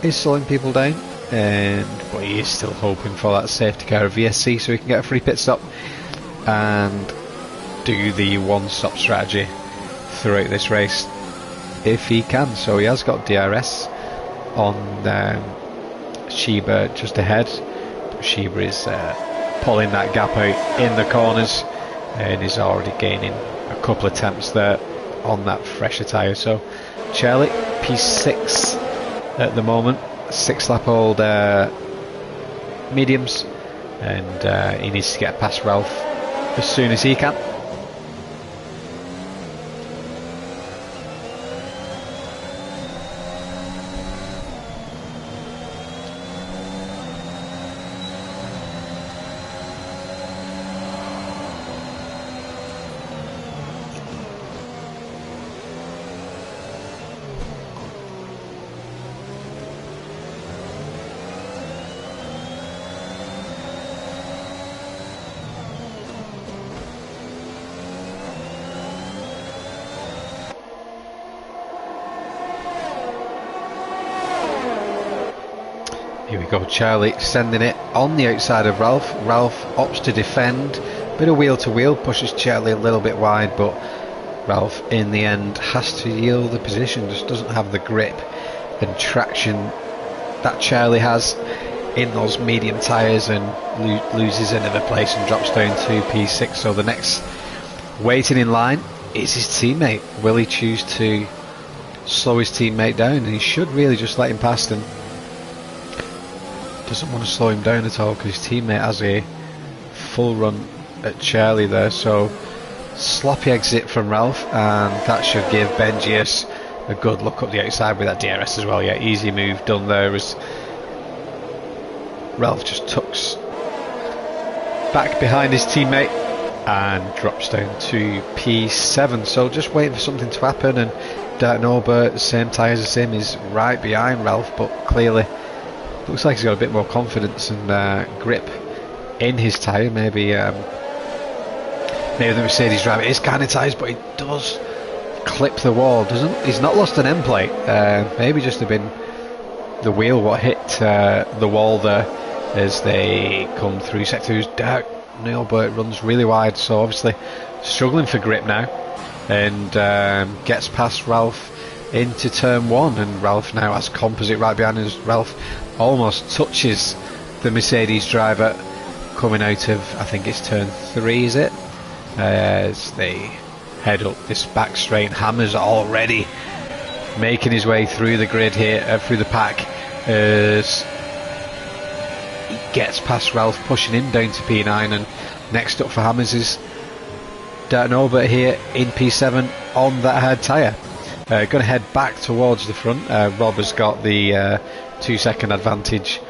is slowing people down, but he is still hoping for that safety car of VSC so he can get a free pit stop and do the one-stop strategy throughout this race if he can. So he has got DRS on Shiba just ahead, but Shiba is pulling that gap out in the corners and is already gaining a couple of attempts there on that fresher tyre. So Charlie P6 at the moment. 6 lap old mediums, and he needs to get past Ralph as soon as he can. Here we go, Charlie sending it on the outside of Ralph. Ralph opts to defend, bit of wheel to wheel, pushes Charlie a little bit wide, but Ralph in the end has to yield the position, just doesn't have the grip and traction that Charlie has in those medium tyres, and loses another place and drops down to P6. So the next waiting in line is his teammate. Will he choose to slow his teammate down? And he should really just let him past him. Doesn't want to slow him down at all because his teammate has a full run at Charlie there. So sloppy exit from Ralph, and that should give Benjius a good look up the outside with that DRS as well. Yeah, easy move done there as Ralph just tucks back behind his teammate and drops down to P7. So just waiting for something to happen, and Darton Ober, same tyres as him, is right behind Ralph, but clearly looks like he's got a bit more confidence and grip in his tyre. Maybe the Mercedes driver is kind of tyres, but he does clip the wall, doesn't? He's not lost an end plate. Maybe just have been the wheel what hit the wall there as they come through sectors. Dark Neilbert runs really wide, so obviously struggling for grip now, and gets past Ralph into turn 1, and Ralph now has composite right behind us. Ralph almost touches the Mercedes driver coming out of, I think it's turn 3, is it? As they head up this back straight. Hammer's already making his way through the grid here, through the pack, as he gets past Ralph, pushing him down to P9. And next up for Hammers is Darton Ober here in P7 on that hard tyre. Going to head back towards the front. Rob has got the 2-second advantage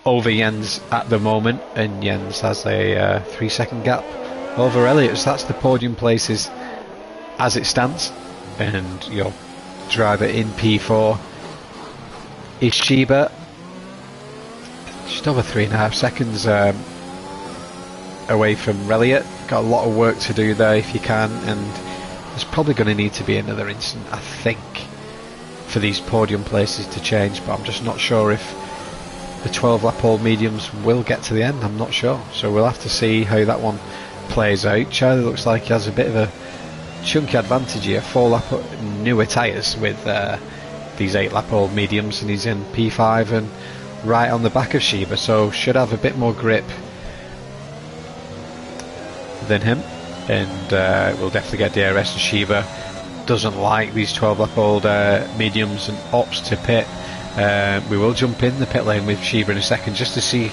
over Jens at the moment, and Jens has a 3-second gap over Elliott. So that's the podium places as it stands, and your driver in P4 is Shiba, just over 3.5 seconds away from Elliott. Got a lot of work to do there if you can, and there's probably going to need to be another incident, I think, for these podium places to change, but I'm just not sure if the 12 lap old mediums will get to the end. I'm not sure, so we'll have to see how that one plays out. Charlie looks like he has a bit of a chunky advantage here, 4 lap newer tyres with these 8 lap old mediums, and he's in P5 and right on the back of Shiba, so should have a bit more grip than him, and we'll definitely get DRS. And Shiba doesn't like these 12 lap old mediums and opts to pit. We will jump in the pit lane with Shiba in a second just to see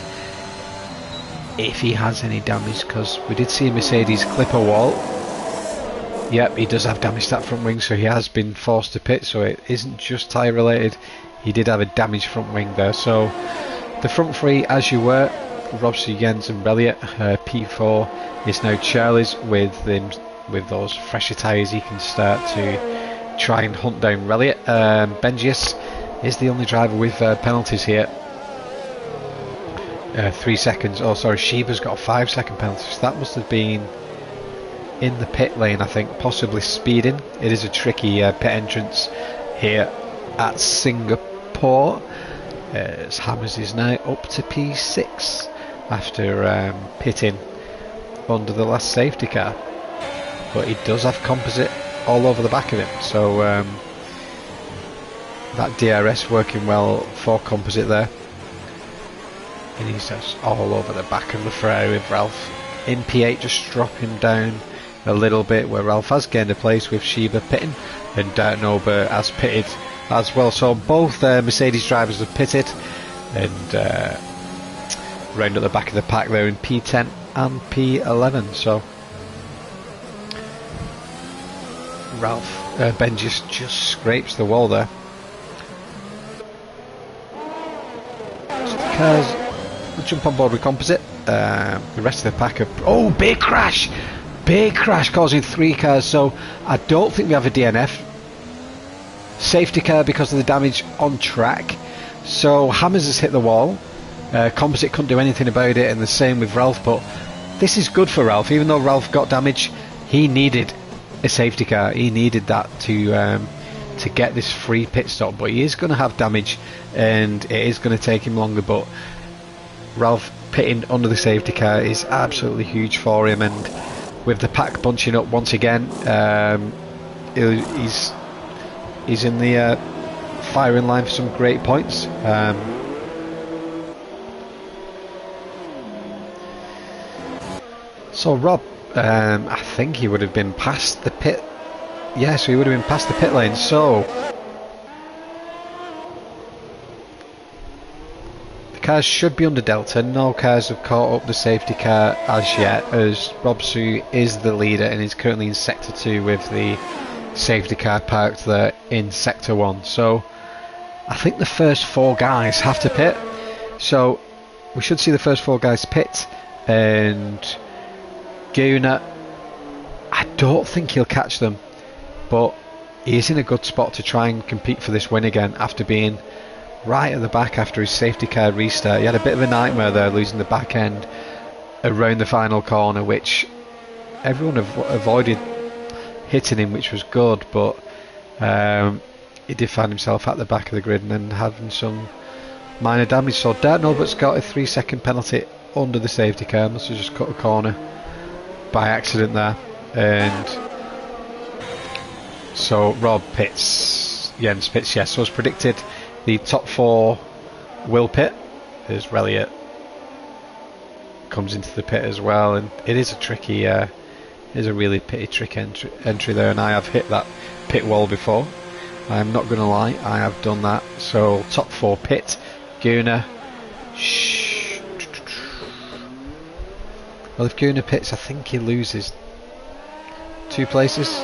if he has any damage, because we did see a Mercedes clip a wall. Yep, he does have damage to that front wing, so he has been forced to pit, so it isn't just tyre related. He did have a damaged front wing there. So the front three as you were, Robson, Jens and Elliott. P4 is now Charlie's. With those fresher tyres he can start to try and hunt down Elliott. Benjius is the only driver with penalties here. 3 seconds. Oh sorry, Shiba's got a 5-second penalty, so that must have been in the pit lane, I think, possibly speeding. It is a tricky pit entrance here at Singapore. Hammers is now up to P6 after pitting under the last safety car, but he does have composite all over the back of him, so that DRS working well for composite there, and he's just all over the back of the Ferrari with Ralph in P8, just dropping down a little bit, where Ralph has gained a place with Shiba pitting, and Darton Ober has pitted as well. So both Mercedes drivers have pitted and round at the back of the pack there in P10 and P11. So Ben just scrapes the wall there. So the cars will jump on board with composite. The rest of the pack are... big crash causing 3 cars. So I don't think we have a DNF. Safety car because of the damage on track. So Hammers has hit the wall. Composite couldn't do anything about it, and the same with Ralph. But this is good for Ralph. Even though Ralph got damage, he needed a safety car. He needed that to get this free pit stop. But he is going to have damage, and it is going to take him longer. But Ralph pitting under the safety car is absolutely huge for him, and with the pack bunching up once again, he's in the firing line for some great points. So Rob, I think he would have been past the pit. Yeah, so he would have been past the pit lane. So the cars should be under Delta. No cars have caught up the safety car as yet, as Rob Su is the leader and is currently in Sector 2 with the safety car parked there in Sector 1. So I think the first 4 guys have to pit. So we should see the first 4 guys pit, and Guna, I don't think he'll catch them, but he is in a good spot to try and compete for this win again after being right at the back after his safety car restart. He had a bit of a nightmare there, losing the back end around the final corner, which everyone avoided hitting him, which was good, but he did find himself at the back of the grid and then having some minor damage. So Dart Norbut's got a 3-second penalty under the safety car. Must have just cut a corner by accident there, and so Rob pits, Jens pits. Yes, so as predicted, the top 4 will pit as Reliot comes into the pit as well, and it is a tricky is a really trick entry there, and I have hit that pit wall before. I'm not going to lie, I have done that. So top 4 pit. Guna. Well, if Guna pits, I think he loses 2 places,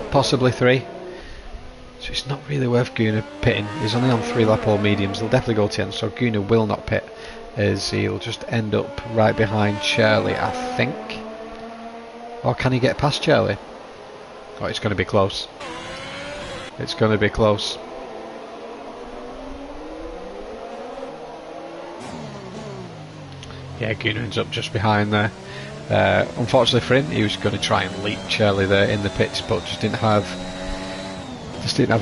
possibly 3. So it's not really worth Guna pitting. He's only on 3 lap all mediums. He'll definitely go 10, so Guna will not pit, as he'll just end up right behind Charlie, I think. Or can he get past Charlie? Oh, it's going to be close. It's going to be close. Yeah, Guna ends up just behind there. Unfortunately for him, he was going to try and leap Charlie there in the pits, but just didn't have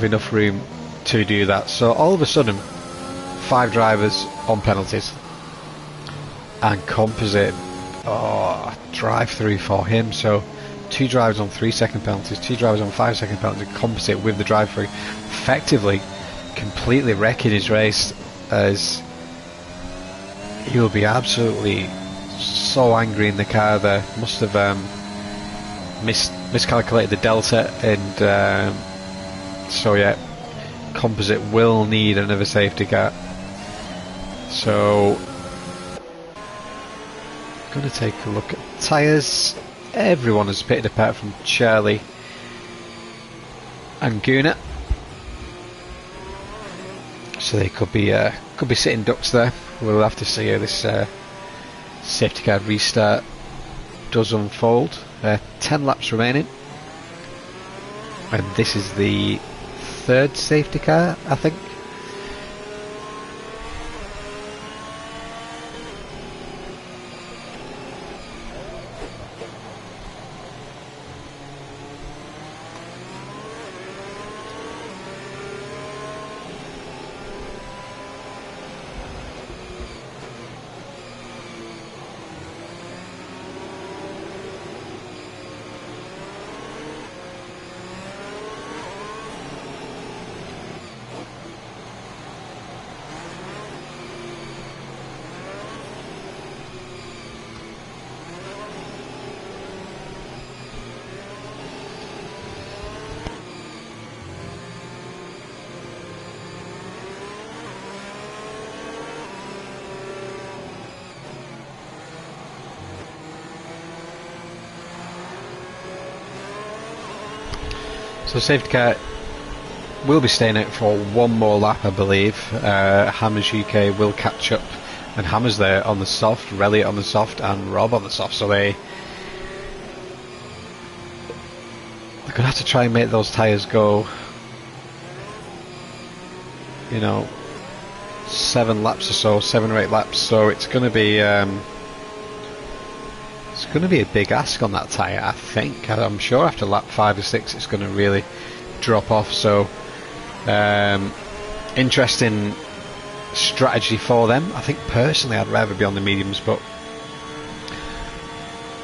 enough room to do that. So all of a sudden, 5 drivers on penalties, and composite, drive through for him. So 2 drivers on 3-second penalties, 2 drivers on 5-second penalties, composite with the drive through, effectively completely wrecking his race, as he will be absolutely so angry in the car there. Must have miscalculated the delta, and so yeah, composite will need another safety car. So going to take a look at tyres. Everyone has pitted apart from Charlie and Guna, so they could be sitting ducks there. We'll have to see how this safety car restart does unfold. 10 laps remaining, and this is the 3rd safety car, I think. So safety car will be staying out for one more lap, I believe. Hammers UK will catch up, and Hammers there on the soft, Relly on the soft, and Rob on the soft. So they're going to have to try and make those tyres go, you know, 7 laps or so, 7 or 8 laps. So it's going to be a big ask on that tyre, I think. I'm sure after lap 5 or 6 it's going to really drop off. So interesting strategy for them. I think personally I'd rather be on the mediums, but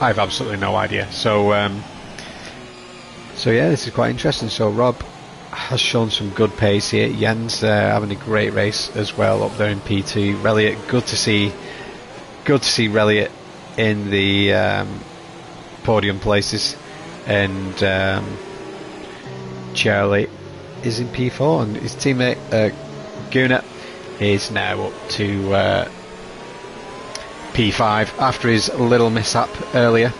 I have absolutely no idea. So yeah, this is quite interesting. So Rob has shown some good pace here. Jens having a great race as well up there in P2. Relliot, good to see Relliot in the podium places, and Charlie is in P4, and his teammate Gunnar is now up to P5 after his little mishap earlier.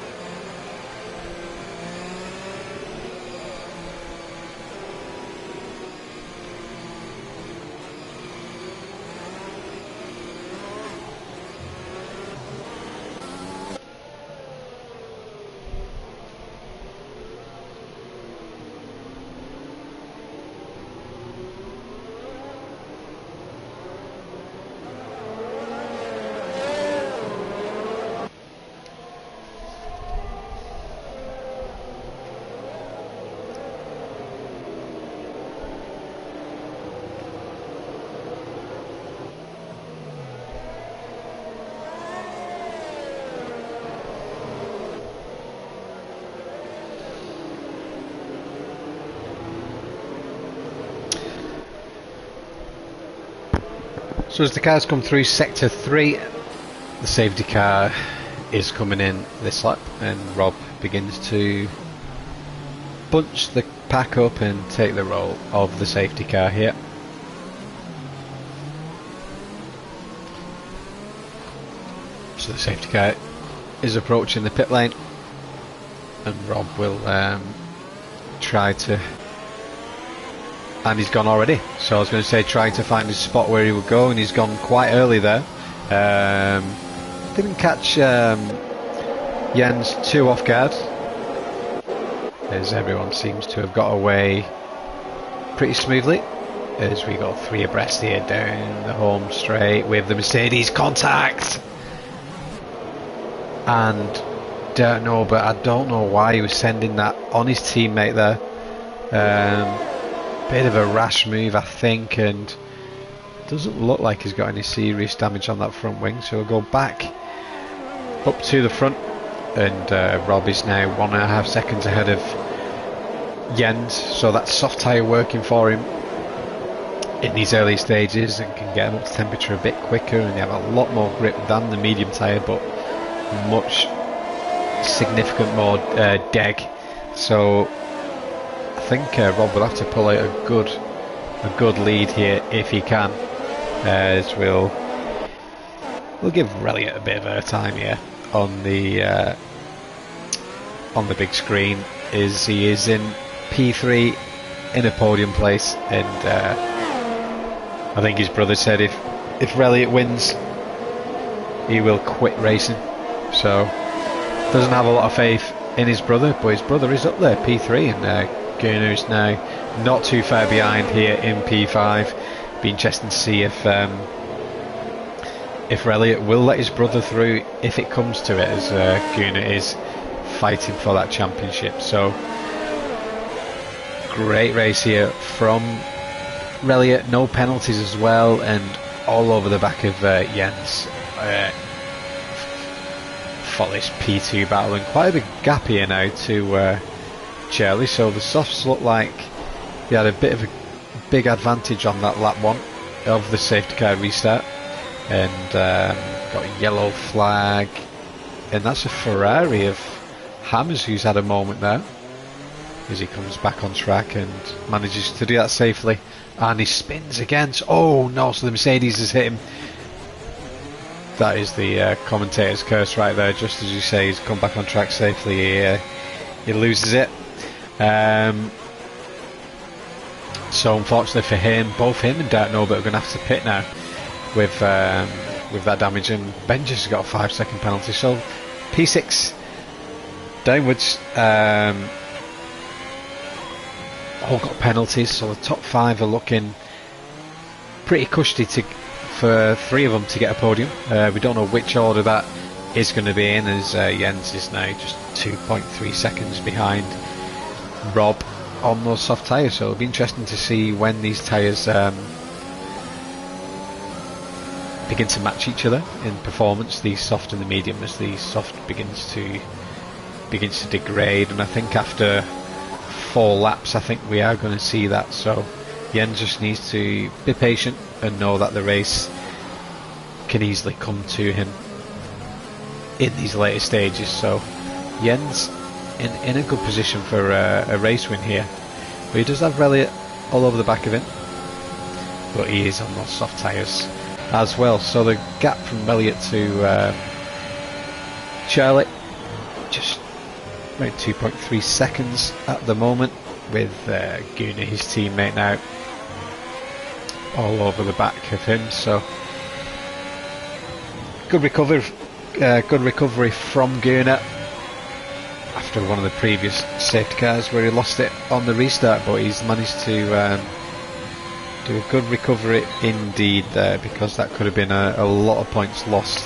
So as the cars come through sector 3, the safety car is coming in this lap, and Rob begins to bunch the pack up and take the role of the safety car here. So the safety car is approaching the pit lane, and Rob will try to, and he's gone already. So I was going to say trying to find his spot where he would go, and he's gone quite early there. Didn't catch Jens too off guard, as everyone seems to have got away pretty smoothly, as we got 3 abreast here down the home straight with the Mercedes contact. And don't know, but I don't know why he was sending that on his teammate there. Bit of a rash move, I think, and doesn't look like he's got any serious damage on that front wing. So we'll go back up to the front, and Rob is now 1.5 seconds ahead of Jens. So that's soft tyre working for him in these early stages, and can get him up to temperature a bit quicker, and they have a lot more grip than the medium tyre, but much significant more deg. So I think Rob will have to pull out a good lead here if he can, as we'll give Relliot a bit of airtime here on the big screen, as he is in P3 in a podium place, and I think his brother said if Relliot wins he will quit racing. So doesn't have a lot of faith in his brother, but his brother is up there P3, and Gunnar is now not too far behind here in P5. Be interesting to see if Relliot will let his brother through if it comes to it, as Gunnar is fighting for that championship. So great race here from Relliot, no penalties as well, and all over the back of Jens for this P2 battle, and quite a big gap here now to Charlie. So the softs look like they had a bit of a big advantage on that lap 1 of the safety car restart, and got a yellow flag, and that's a Ferrari of Hammers who's had a moment there as he comes back on track and manages to do that safely, and he spins against, oh no, so the Mercedes has hit him. That is the commentator's curse right there. Just as you say, he's come back on track safely, he loses it. So unfortunately for him, both him and Dark Nova are going to have to pit now with that damage, and Benja's got a 5-second penalty. So P6 downwards, all got penalties. So the top 5 are looking pretty cushy for 3 of them to get a podium. We don't know which order that is going to be in, as Jens is now just 2.3 seconds behind Rob on those soft tyres, so it'll be interesting to see when these tyres begin to match each other in performance, the soft and the medium, as the soft begins to degrade. And I think after 4 laps, I think we are going to see that. So Jens just needs to be patient and know that the race can easily come to him in these later stages. So Jens in a good position for a race win here, but he does have Reliant all over the back of him, but he is on those soft tyres as well. So the gap from Reliant to Charlie, just around 2.3 seconds at the moment, with Gunnar, his teammate, now all over the back of him. So good recovery from Gunnar after one of the previous safety cars where he lost it on the restart, but he's managed to do a good recovery indeed there, because that could have been a lot of points lost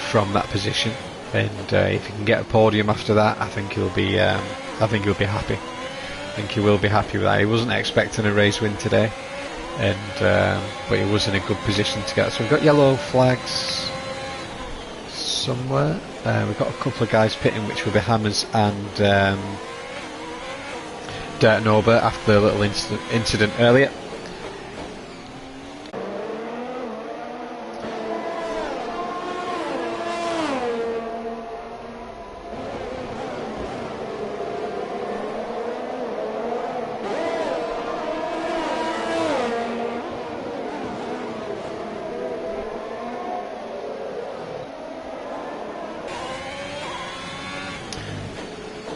from that position. And if he can get a podium after that, I think he'll be happy. I think he will be happy with that. He wasn't expecting a race win today, and but he was in a good position to get. So we've got yellow flags somewhere. We've got a couple of guys pitting, which will be Hammers and Dirt Nova after the little incident earlier.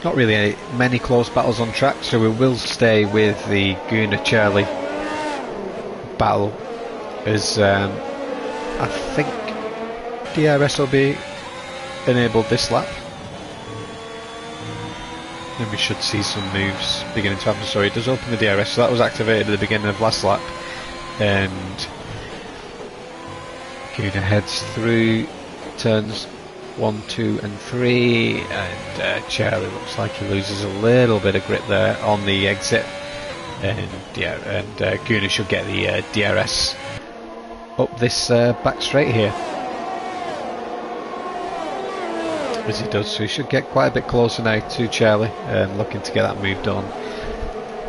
Not really many close battles on track, so we will stay with the Gunnar Charlie battle, as I think DRS will be enabled this lap, and we should see some moves beginning to happen. So it does open the DRS, so that was activated at the beginning of last lap, and Gunnar heads through turns 1, 2 and 3, and Charlie looks like he loses a little bit of grip there on the exit, and yeah, and Gunnar should get the DRS up this back straight here, as he does. So he should get quite a bit closer now to Charlie, and looking to get that move done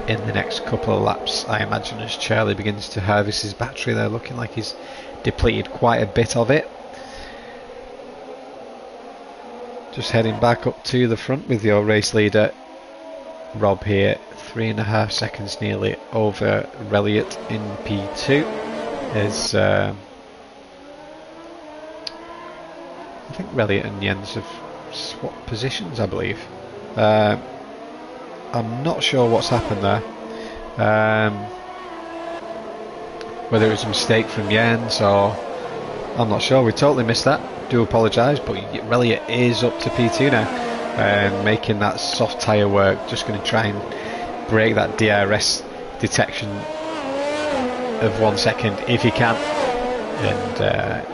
in the next couple of laps, I imagine, as Charlie begins to harvest his battery there, looking like he's depleted quite a bit of it. Just heading back up to the front with your race leader Rob here, 3.5 seconds nearly over Reliant in P2, as I think Reliant and Jens have swapped positions, I believe. I'm not sure what's happened there, whether it was a mistake from Jens or I'm not sure. We totally missed that. Do apologise, but Reliant is up to P2 now, and making that soft tyre work. Just going to try and break that DRS detection of 1 second if he can, and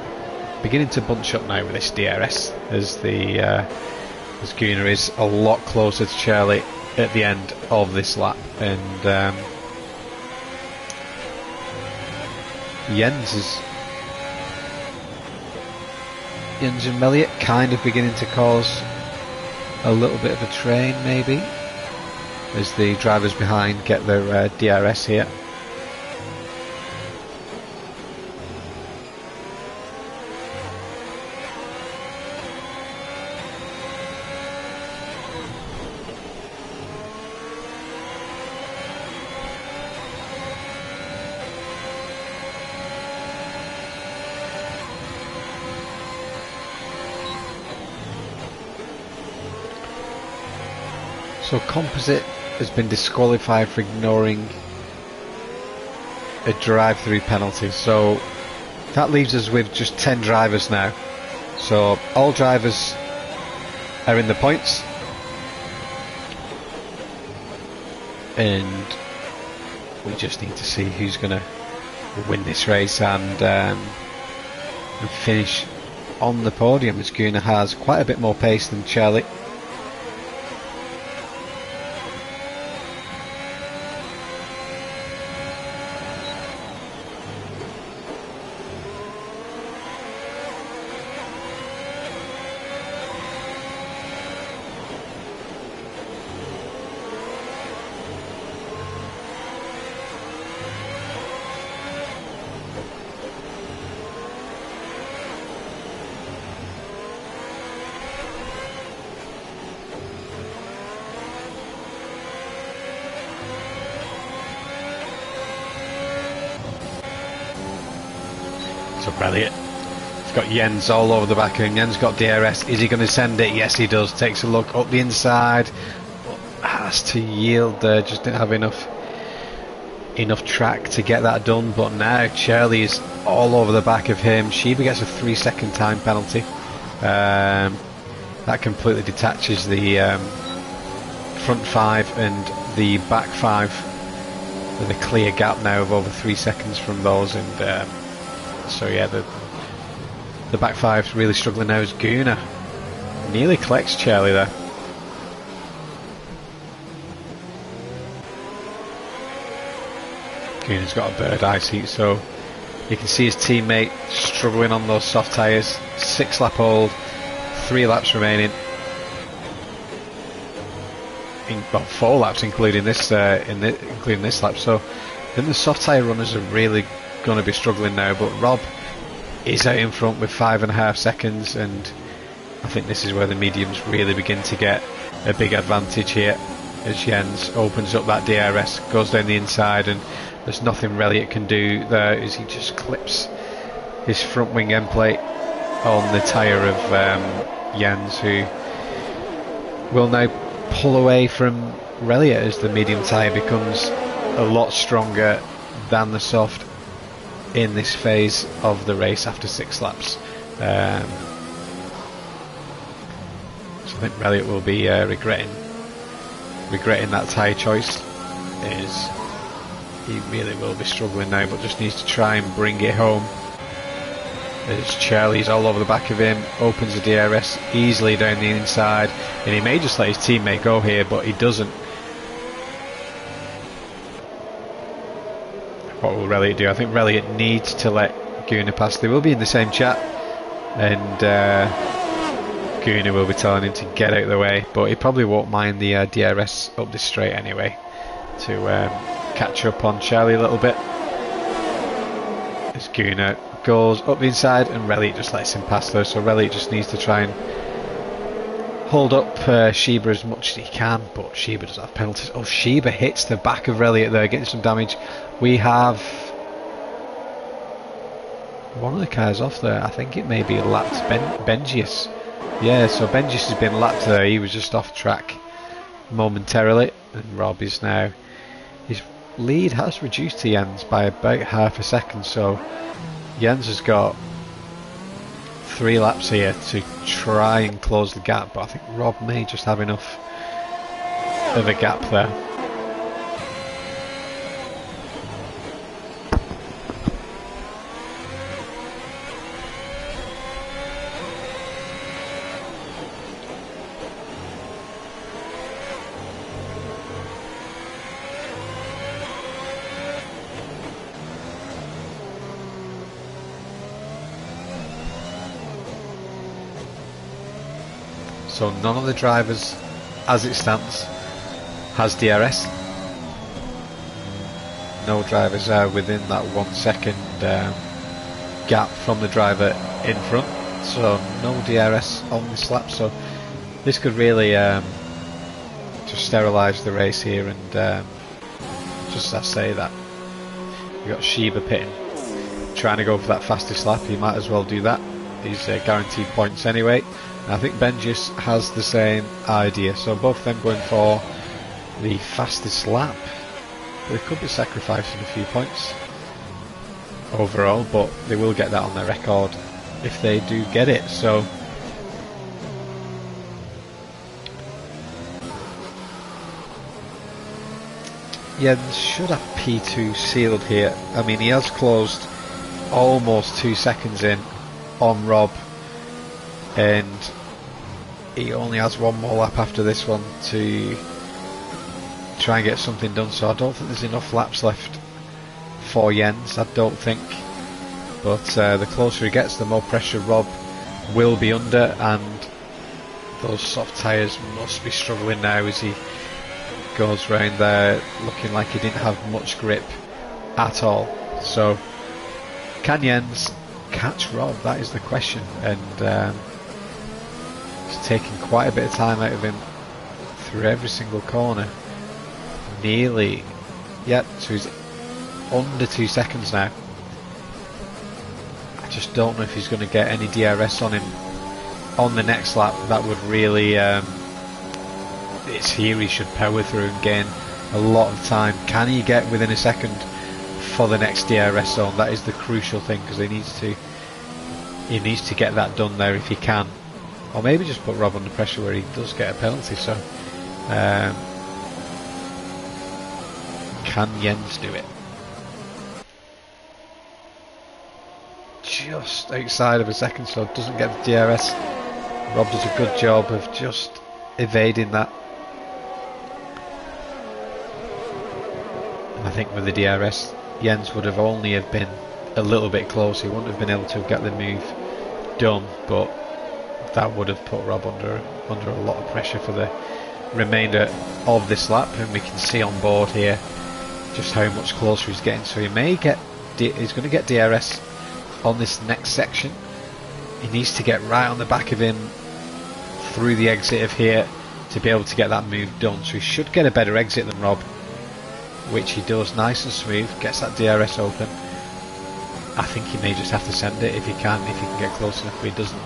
beginning to bunch up now with this DRS, as as Gunnar is a lot closer to Charlie at the end of this lap, and Jens and Reliant kind of beginning to cause a little bit of a train, maybe, as the drivers behind get their DRS here. So Composite has been disqualified for ignoring a drive-through penalty. So that leaves us with just 10 drivers now. So all drivers are in the points, and we just need to see who's going to win this race and finish on the podium, as Gunnar has quite a bit more pace than Charlie. So Elliott, he's got Jens all over the back of him. Jens got DRS. Is he going to send it? Yes, he does. Takes a look up the inside, but has to yield there. Just didn't have enough track to get that done. But now Charlie is all over the back of him. Shiba gets a 3-second time penalty. That completely detaches the front 5 and the back 5 with a clear gap now of over 3 seconds from those. And so yeah, the back 5's really struggling now as Gunnar nearly collects Charlie there. Gunnar's got a bird eye seat, so you can see his teammate struggling on those soft tyres. 6-lap hold, 3 laps remaining. Well, 4 laps including this including this lap. So then the soft tyre runners are really going to be struggling now, but Rob is out in front with 5.5 seconds, and I think this is where the mediums really begin to get a big advantage here, as Jens opens up that DRS, goes down the inside, and there's nothing Elliott can do there as he just clips his front wing end plate on the tyre of Jens, who will now pull away from Elliott as the medium tyre becomes a lot stronger than the soft in this phase of the race after 6 laps. So I think Elliott will be regretting that tyre choice, as he really will be struggling now, but just needs to try and bring it home. As Charlie's all over the back of him, opens the DRS easily down the inside, and he may just let his teammate go here, but he doesn't. What will Elliott do? I think Elliott needs to let Gunnar pass. They will be in the same chat, and Gunnar will be telling him to get out of the way, but he probably won't mind the DRS up this straight anyway, to catch up on Charlie a little bit. As Gunnar goes up the inside and Elliott just lets him pass though, so Elliott just needs to try and hold up Shiba as much as he can, but Shiba does have penalties. Oh, Shiba hits the back of Elliott there, getting some damage. We have one of the cars off there. I think it may be lapped Benjius. Yeah, so Benjius has been lapped there. He was just off track momentarily, and Rob is now, his lead has reduced to Jens by about half a second, so Jens has got 3 laps here to try and close the gap, but I think Rob may just have enough of a gap there. So none of the drivers, as it stands, has DRS. No drivers are within that 1 second gap from the driver in front. So no DRS on this lap. So this could really just sterilise the race here. And just as I say that, we've got Shiba pitting, trying to go for that fastest lap. He might as well do that. He's guaranteed points anyway. I think Benjius has the same idea, so both of them going for the fastest lap. They could be sacrificing a few points. overall, but they will get that on their record if they do get it. So Jens should have P2 sealed here. I mean, he has closed almost 2 seconds in on Rob, and he only has one more lap after this one to try and get something done, so I don't think there's enough laps left for Jens, I don't think. But the closer he gets, the more pressure Rob will be under, and those soft tyres must be struggling now as he goes round there looking like he didn't have much grip at all. So can Jens catch Rob? That is the question, and it's taking quite a bit of time out of him through every single corner. Nearly, yep, so he's under 2 seconds now. I just don't know if he's going to get any DRS on him on the next lap. That would really, it's here he should power through and gain a lot of time. Can he get within a second for the next DRS zone? That is the crucial thing, because he needs to get that done there if he can, or maybe just put Rob under pressure where he does get a penalty. So can Jens do it? Just outside of a second, so doesn't get the DRS. Rob does a good job of just evading that. And I think with the DRS, Jens would have only have been a little bit close. He wouldn't have been able to get the move done, but that would have put Rob under a lot of pressure for the remainder of this lap. And we can see on board here just how much closer he's getting. So he may get, he's going to get DRS on this next section. He needs to get right on the back of him through the exit of here to be able to get that move done. So he should get a better exit than Rob, which he does nice and smooth, gets that DRS open. I think he may just have to send it if he can get close enough, but he doesn't.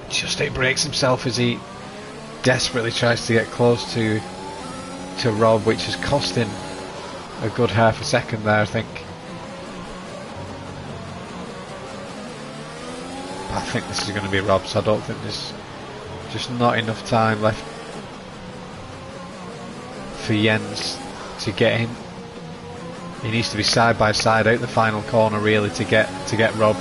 Just outbreaks himself as he desperately tries to get close to Rob, which has cost him a good half a second there, I think. I think this is going to be Rob, so I don't think there's just not enough time left for Jens to get him. He needs to be side by side out the final corner really to get Rob.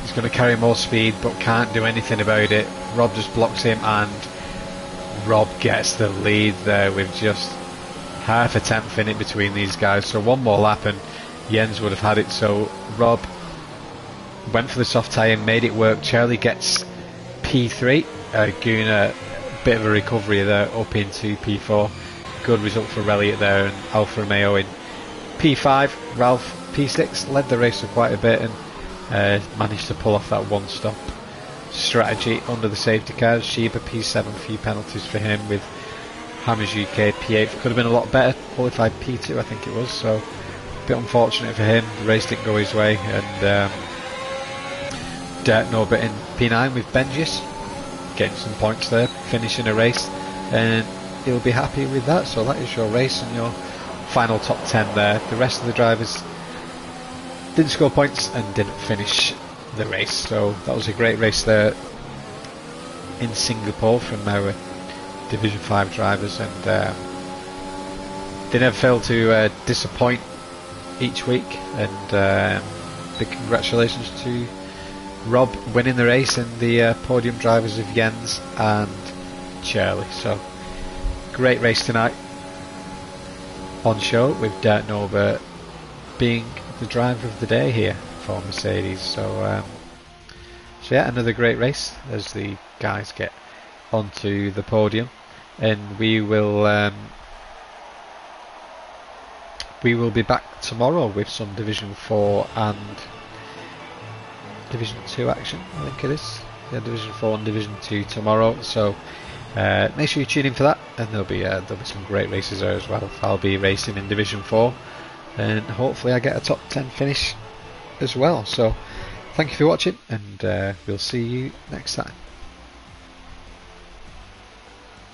He's going to carry more speed but can't do anything about it. Rob just blocks him, and Rob gets the lead there with just half a tenth in it between these guys. So one more lap and Jens would have had it. So Rob went for the soft tyre and made it work. Charlie gets P3. Gunnar, bit of a recovery there up into P4. Good result for Elliott there, and Alfa Romeo in P5. Ralph P6 led the race for quite a bit and managed to pull off that one stop strategy under the safety cars. Sheba P7, few penalties for him, with Hammers UK P8. Could have been a lot better, qualified P2 I think it was, so a bit unfortunate for him. The race didn't go his way, and Dirk Norbert in P9 with Benjis, getting some points there, finishing a race, and he'll be happy with that. So that is your race and your final top 10 there. The rest of the drivers didn't score points and didn't finish the race. So that was a great race there in Singapore from our Division 5 drivers, and they never fail to disappoint each week. And big congratulations to Rob winning the race and the podium drivers of Jens and Charlie. So great race tonight on show, with Dirk Norbert being the driver of the day here for Mercedes. So yeah, another great race as the guys get onto the podium, and we will be back tomorrow with some Division 4 and Division 2 action, I think it is. Yeah, Division 4 and Division 2 tomorrow. So make sure you tune in for that, and there'll be some great races there as well. I'll be racing in Division 4, and hopefully I get a top 10 finish as well. So thank you for watching, and we'll see you next time.